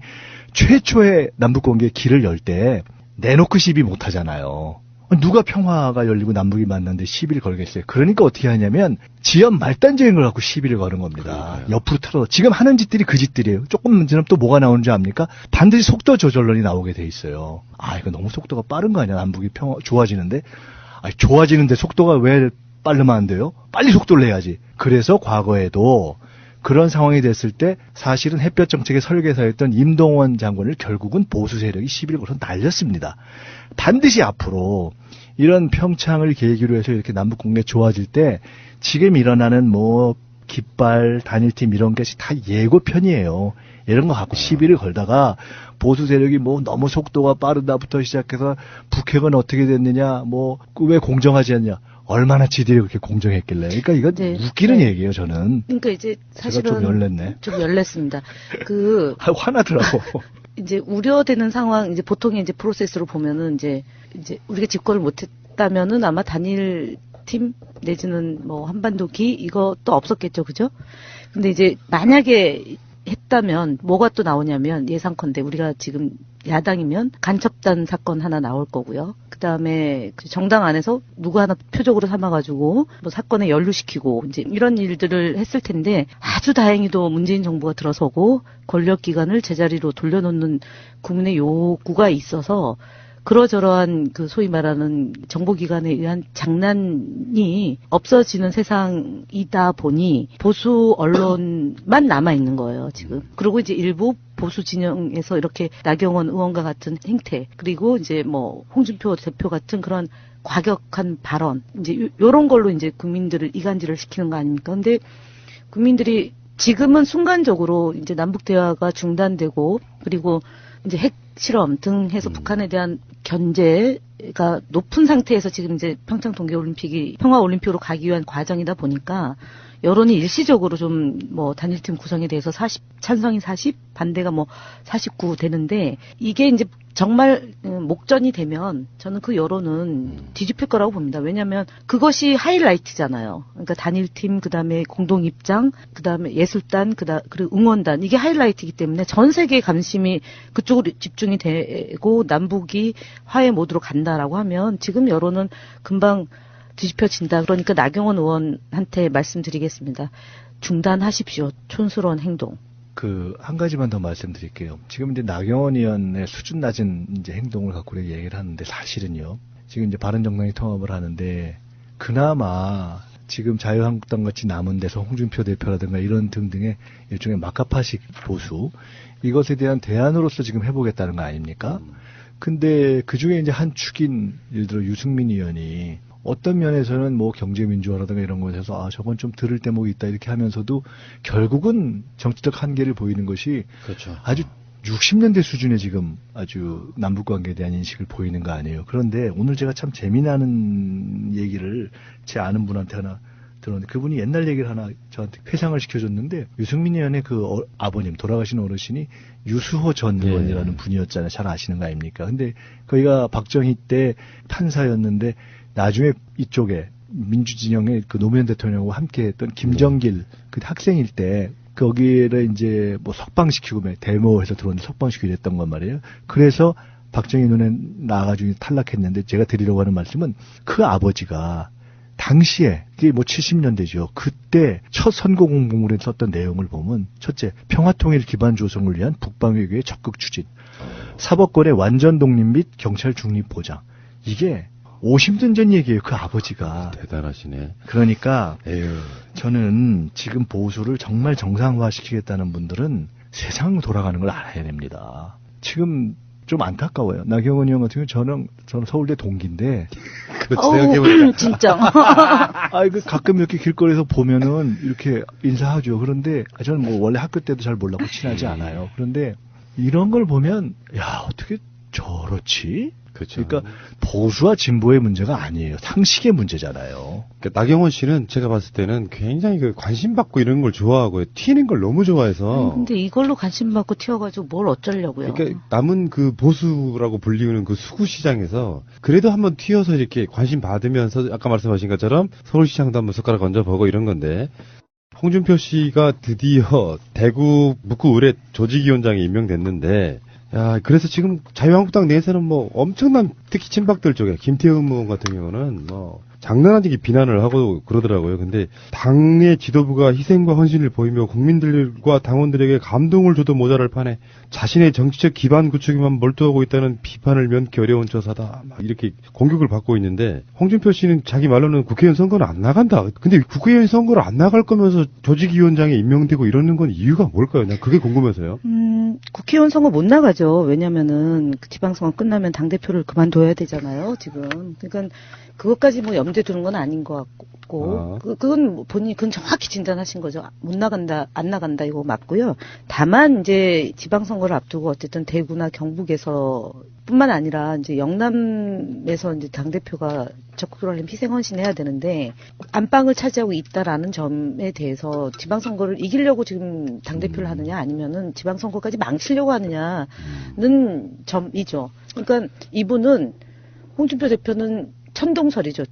최초의 남북관계의 길을 열 때 내놓고 시비 못 하잖아요. 누가 평화가 열리고 남북이 만났는데 시비를 걸겠어요. 그러니까 어떻게 하냐면 지연 말단적인 걸 갖고 시비를 거는 겁니다. 그러니까요. 옆으로 틀어. 지금 하는 짓들이 그 짓들이에요. 조금 지나면 또 뭐가 나오는지 압니까? 반드시 속도 조절론이 나오게 돼 있어요. 이거 너무 속도가 빠른 거 아니야? 남북이 좋아지는데? 좋아지는데 속도가 왜 빠르면 안 돼요? 빨리 속도를 내야지. 그래서 과거에도 그런 상황이 됐을 때 사실은 햇볕 정책의 설계사였던 임동원 장관을 결국은 보수 세력이 시비를 걸어서 날렸습니다. 반드시 앞으로 이런 평창을 계기로 해서 이렇게 남북 관계 좋아질 때 지금 일어나는 뭐 깃발, 단일팀 이런 것이 다 예고편이에요. 이런 거 갖고 시비를 걸다가 보수 세력이 뭐 너무 속도가 빠르다부터 시작해서 북핵은 어떻게 됐느냐, 뭐 왜 공정하지 않냐. 얼마나 지들이 그렇게 공정했길래. 그러니까 이건 웃기는 얘기예요, 저는. 그러니까 이제 사실은 제가 좀 열냈네. 좀 열냈습니다. 화나더라고. 이제 우려되는 상황, 이제 보통의 이제 프로세스로 보면은 이제 우리가 집권을 못했다면은 아마 단일 팀 내지는 뭐 한반도기 이것도 없었겠죠, 그죠? 근데 이제 만약에 했다면 뭐가 또 나오냐면 예상컨대 우리가 지금 야당이면 간첩단 사건 하나 나올 거고요. 그다음에 정당 안에서 누구 하나 표적으로 삼아가지고 뭐 사건에 연루시키고 이제 이런 일들을 했을 텐데 아주 다행히도 문재인 정부가 들어서고 권력기관을 제자리로 돌려놓는 국민의 요구가 있어서 그러저러한 그 소위 말하는 정보기관에 의한 장난이 없어지는 세상이다 보니 보수 언론만 남아있는 거예요, 지금. 그리고 이제 일부 보수 진영에서 이렇게 나경원 의원과 같은 행태, 그리고 이제 뭐 홍준표 대표 같은 그런 과격한 발언, 이제 요런 걸로 이제 국민들을 이간질을 시키는 거 아닙니까? 근데 국민들이 지금은 순간적으로 이제 남북 대화가 중단되고 그리고 이제 핵 실험 등 해서 북한에 대한 견제가 높은 상태에서 지금 이제 평창 동계올림픽이 평화올림픽으로 가기 위한 과정이다 보니까 여론이 일시적으로 좀 뭐 단일팀 구성에 대해서 찬성이 40, 반대가 뭐 49 되는데 이게 이제 정말 목전이 되면 저는 그 여론은 뒤집힐 거라고 봅니다. 왜냐하면 그것이 하이라이트잖아요. 그러니까 단일팀, 그다음에 공동 입장, 그다음에 예술단, 그리고 응원단 이게 하이라이트이기 때문에 전 세계의 관심이 그쪽으로 집중이 되고 남북이 화해 모드로 간다라고 하면 지금 여론은 금방 뒤집혀진다. 그러니까 나경원 의원한테 말씀드리겠습니다. 중단하십시오. 촌스러운 행동. 한 가지만 더 말씀드릴게요. 지금 이제 나경원 의원의 수준 낮은 이제 행동을 갖고 얘기를 하는데 사실은요. 지금 이제 바른정당이 통합을 하는데 그나마 지금 자유한국당 같이 남은 데서 홍준표 대표라든가 이런 등등의 일종의 막가파식 보수 이것에 대한 대안으로서 지금 해보겠다는 거 아닙니까? 근데 그 중에 이제 한 축인 예를 들어 유승민 의원이 어떤 면에서는 뭐 경제민주화라든가 이런 것에서 저건 좀 들을 대목이 있다 이렇게 하면서도 결국은 정치적 한계를 보이는 것이 그렇죠. 아주 60년대 수준의 지금 아주 남북관계에 대한 인식을 보이는 거 아니에요. 그런데 오늘 제가 참 재미나는 얘기를 제 아는 분한테 하나 들었는데 그분이 옛날 얘기를 하나 저한테 회상을 시켜줬는데 유승민 의원의 그 아버님 돌아가신 어르신이 유수호 전 의원이라는 분이었잖아요. 잘 아시는 거 아닙니까? 근데 거기가 박정희 때 판사였는데 나중에 이쪽에 민주진영의 그 노무현 대통령하고 함께 했던 김정길 그 학생일 때 거기를 이제 뭐 석방시키고 데모에서 들어오는데 석방시키고 이랬던 건 말이에요. 그래서 박정희 눈에 나가지고 탈락했는데 제가 드리려고 하는 말씀은 그 아버지가 당시에 그게 뭐 70년대죠. 그때 첫 선거 공보물에 썼던 내용을 보면 첫째 평화통일 기반 조성을 위한 북방외교의 적극 추진, 사법권의 완전 독립 및 경찰 중립 보장. 이게 50년 전 얘기예요. 그 아버지가. 대단하시네. 그러니까 에휴. 저는 지금 보수를 정말 정상화시키겠다는 분들은 세상 돌아가는 걸 알아야 됩니다. 지금 좀 안타까워요. 나경원 의원 같은 경우는 저는 서울대 동기인데. 그렇지, 생각해보니까. 진짜. 그 가끔 이렇게 길거리에서 보면은 이렇게 인사하죠. 그런데 저는 뭐 원래 학교 때도 잘 몰랐고 친하지 않아요. 그런데 이런 걸 보면 야 어떻게 저렇지? 그렇죠. 그러니까 보수와 진보의 문제가 아니에요. 상식의 문제잖아요. 그러니까 나경원 씨는 제가 봤을 때는 굉장히 그 관심 받고 이런 걸 좋아하고 튀는 걸 너무 좋아해서. 근데 이걸로 관심 받고 튀어가지고 뭘 어쩌려고요? 그러니까 남은 그 보수라고 불리우는 그 수구 시장에서 그래도 한번 튀어서 이렇게 관심 받으면서 아까 말씀하신 것처럼 서울시장도 한번 숟가락 얹어보고 이런 건데. 홍준표 씨가 드디어 대구 북구 의뢰 조직위원장에 임명됐는데. 야, 그래서 지금 자유한국당 내에서는 뭐 엄청난 특히 친박들 쪽에 김태흠 의원 같은 경우는 뭐 장난 아니게 비난을 하고 그러더라고요. 근데 당의 지도부가 희생과 헌신을 보이며 국민들과 당원들에게 감동을 줘도 모자랄 판에 자신의 정치적 기반 구축에만 몰두하고 있다는 비판을 면키 어려운 처사다. 막 이렇게 공격을 받고 있는데 홍준표 씨는 자기 말로는 국회의원 선거는 안 나간다. 근데 국회의원 선거를 안 나갈 거면서 조직위원장에 임명되고 이러는 건 이유가 뭘까요? 난 그게 궁금해서요. 국회의원 선거 못 나가죠. 왜냐면은 그 지방선거 끝나면 당대표를 그만둬야 되잖아요, 지금. 그러니까 그것까지 뭐 염두에 두는 건 아닌 것 같고, 그건 본인이 그건 정확히 진단하신 거죠. 못 나간다, 안 나간다 이거 맞고요. 다만 이제 지방선거를 앞두고 어쨌든 대구나 경북에서 뿐만 아니라 이제 영남에서 이제 당대표가 적극을 하려면 희생헌신해야 되는데 안방을 차지하고 있다라는 점에 대해서 지방선거를 이기려고 지금 당대표를 하느냐 아니면은 지방선거까지 망치려고 하느냐는 점이죠. 그러니까 이분은 홍준표 대표는 천동설이죠.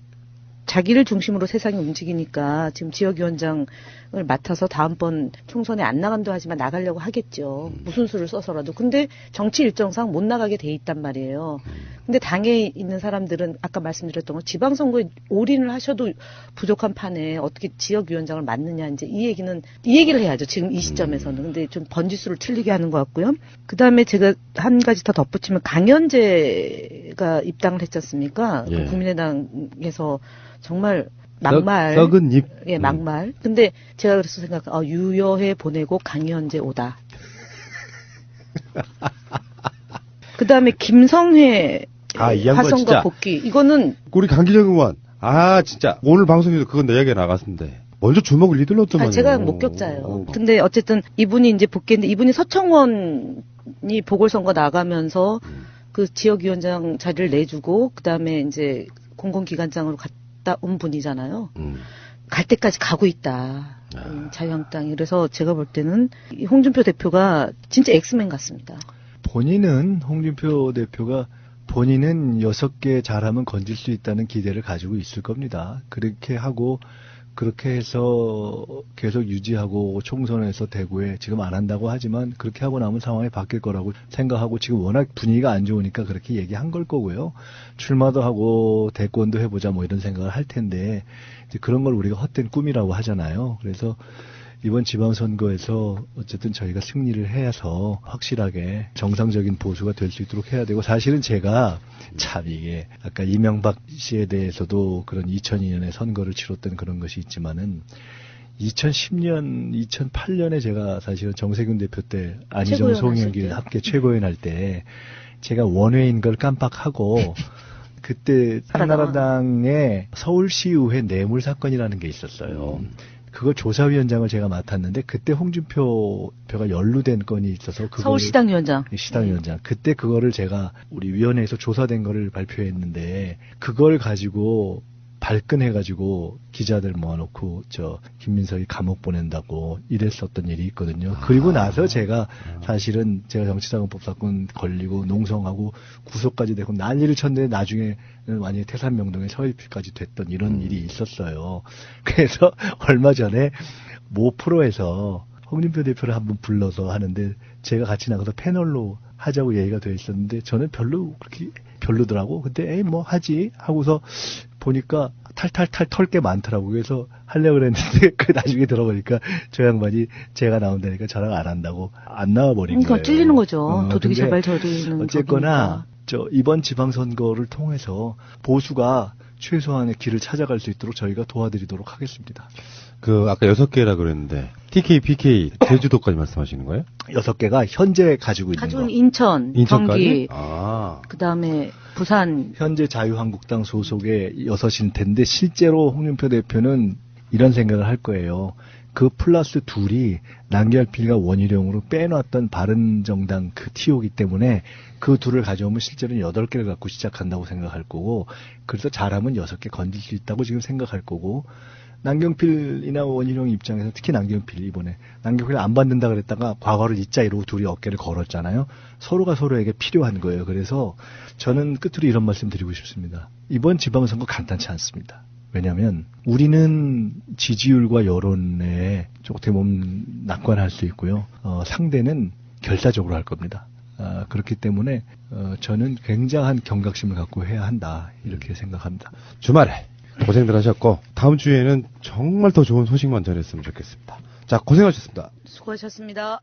자기를 중심으로 세상이 움직이니까 지금 지역위원장을 맡아서 다음번 총선에 안 나간다 하지만 나가려고 하겠죠. 무슨 수를 써서라도. 근데 정치 일정상 못 나가게 돼 있단 말이에요. 근데 당에 있는 사람들은 아까 말씀드렸던 거 지방선거에 올인을 하셔도 부족한 판에 어떻게 지역위원장을 맡느냐 이제 이 얘기를 해야죠. 지금 이 시점에서는. 근데 좀 번지수를 틀리게 하는 것 같고요. 그 다음에 제가 한 가지 더 덧붙이면 강현재가 입당을 했지 않습니까? 예. 국민의당에서 정말 막말. 썩은 입. 예, 막말. 근데 제가 그래서 유여해 보내고 강현재 오다. 그 다음에 김성회 화성과 복귀. 이거는. 우리 강기정 의원. 진짜. 오늘 방송에서 그건 내 이야기가 나갔는데. 먼저 주먹을 휘둘렀더만요. 제가 목격자예요. 근데 어쨌든 이분이 이제 복귀했는데 이분이 서청원이 보궐선거 나가면서 그 지역위원장 자리를 내주고 그 다음에 이제 공공기관장으로 갔다 온 분이잖아요. 갈 때까지 가고 있다. 자유한국당이. 그래서 제가 볼 때는 이 홍준표 대표가 진짜 엑스맨 같습니다. 홍준표 대표가 본인은 6개 잘하면 건질 수 있다는 기대를 가지고 있을 겁니다. 그렇게 하고 그렇게 해서 계속 유지하고 총선에서 대구에 지금 안 한다고 하지만 그렇게 하고 나면 상황이 바뀔 거라고 생각하고 지금 워낙 분위기가 안 좋으니까 그렇게 얘기한 걸 거고요. 출마도 하고 대권도 해보자 뭐 이런 생각을 할 텐데 이제 그런 걸 우리가 헛된 꿈이라고 하잖아요. 그래서 이번 지방선거에서 어쨌든 저희가 승리를 해서 확실하게 정상적인 보수가 될 수 있도록 해야 되고, 사실은 제가 참 이게 아까 이명박 씨에 대해서도 그런 2002년에 선거를 치렀던 그런 것이 있지만은 2010년, 2008년에 제가 사실은 정세균 대표 때 안희정, 송영길 함께 최고위원 할 때 제가 원외인 걸 깜빡하고 그때 한나라당의 서울시의회 뇌물 사건이라는 게 있었어요. 그걸 조사위원장을 제가 맡았는데 그때 홍준표가 연루된 건이 있어서 서울시당위원장. 시당위원장. 그때 그거를 제가 우리 위원회에서 조사된 거를 발표했는데 그걸 가지고 발끈해가지고 기자들 모아놓고 김민석이 감옥 보낸다고 이랬었던 일이 있거든요. 그리고 나서 제가 사실은 제가 정치자금법 사건 걸리고 농성하고 구속까지 되고 난리를 쳤는데 나중에는 완전히 태산명동에 서입까지 됐던 이런 일이 있었어요. 그래서 얼마 전에 모 프로에서 홍준표 대표를 한번 불러서 하는데 제가 같이 나가서 패널로 하자고 얘기가 돼 있었는데 저는 별로 그렇게 별로더라고. 근데 에이 뭐 하지 하고서 보니까 탈탈탈 털 게 많더라고. 그래서 하려고 그랬는데 그 나중에 들어보니까 저 양반이 제가 나온다니까 저랑 안 한다고 안 나와버린 거예요. 그러니까 찔리는 거죠. 도둑이 제발 저리는. 어쨌거나 이번 지방선거를 통해서 보수가 최소한의 길을 찾아갈 수 있도록 저희가 도와드리도록 하겠습니다. 아까 6개라 그랬는데, TK, PK, 제주도까지 말씀하시는 거예요? 6개가 현재 가지고 있는 거. 인천, 인천까지? 경기, 그 다음에 부산. 현재 자유한국당 소속의 6일 텐데, 실제로 홍준표 대표는 이런 생각을 할 거예요. 그 플러스 둘이 남경필과 원희룡으로 빼놨던 바른정당 그 티오기 때문에 그 둘을 가져오면 실제로는 8개를 갖고 시작한다고 생각할 거고, 그래서 잘하면 6개 건질 수 있다고 지금 생각할 거고, 남경필이나 원희룡 입장에서 특히 남경필 이번에 남경필 안 받는다 그랬다가 과거를 잊자 이러고 둘이 어깨를 걸었잖아요. 서로가 서로에게 필요한 거예요. 그래서 저는 끝으로 이런 말씀 드리고 싶습니다. 이번 지방선거 간단치 않습니다. 왜냐하면 우리는 지지율과 여론에 어떻게 보면 낙관할 수 있고요. 상대는 결사적으로 할 겁니다. 그렇기 때문에 저는 굉장한 경각심을 갖고 해야 한다 이렇게 생각합니다. 주말에 고생들 하셨고 다음 주에는 정말 더 좋은 소식만 전했으면 좋겠습니다. 자, 고생하셨습니다. 수고하셨습니다.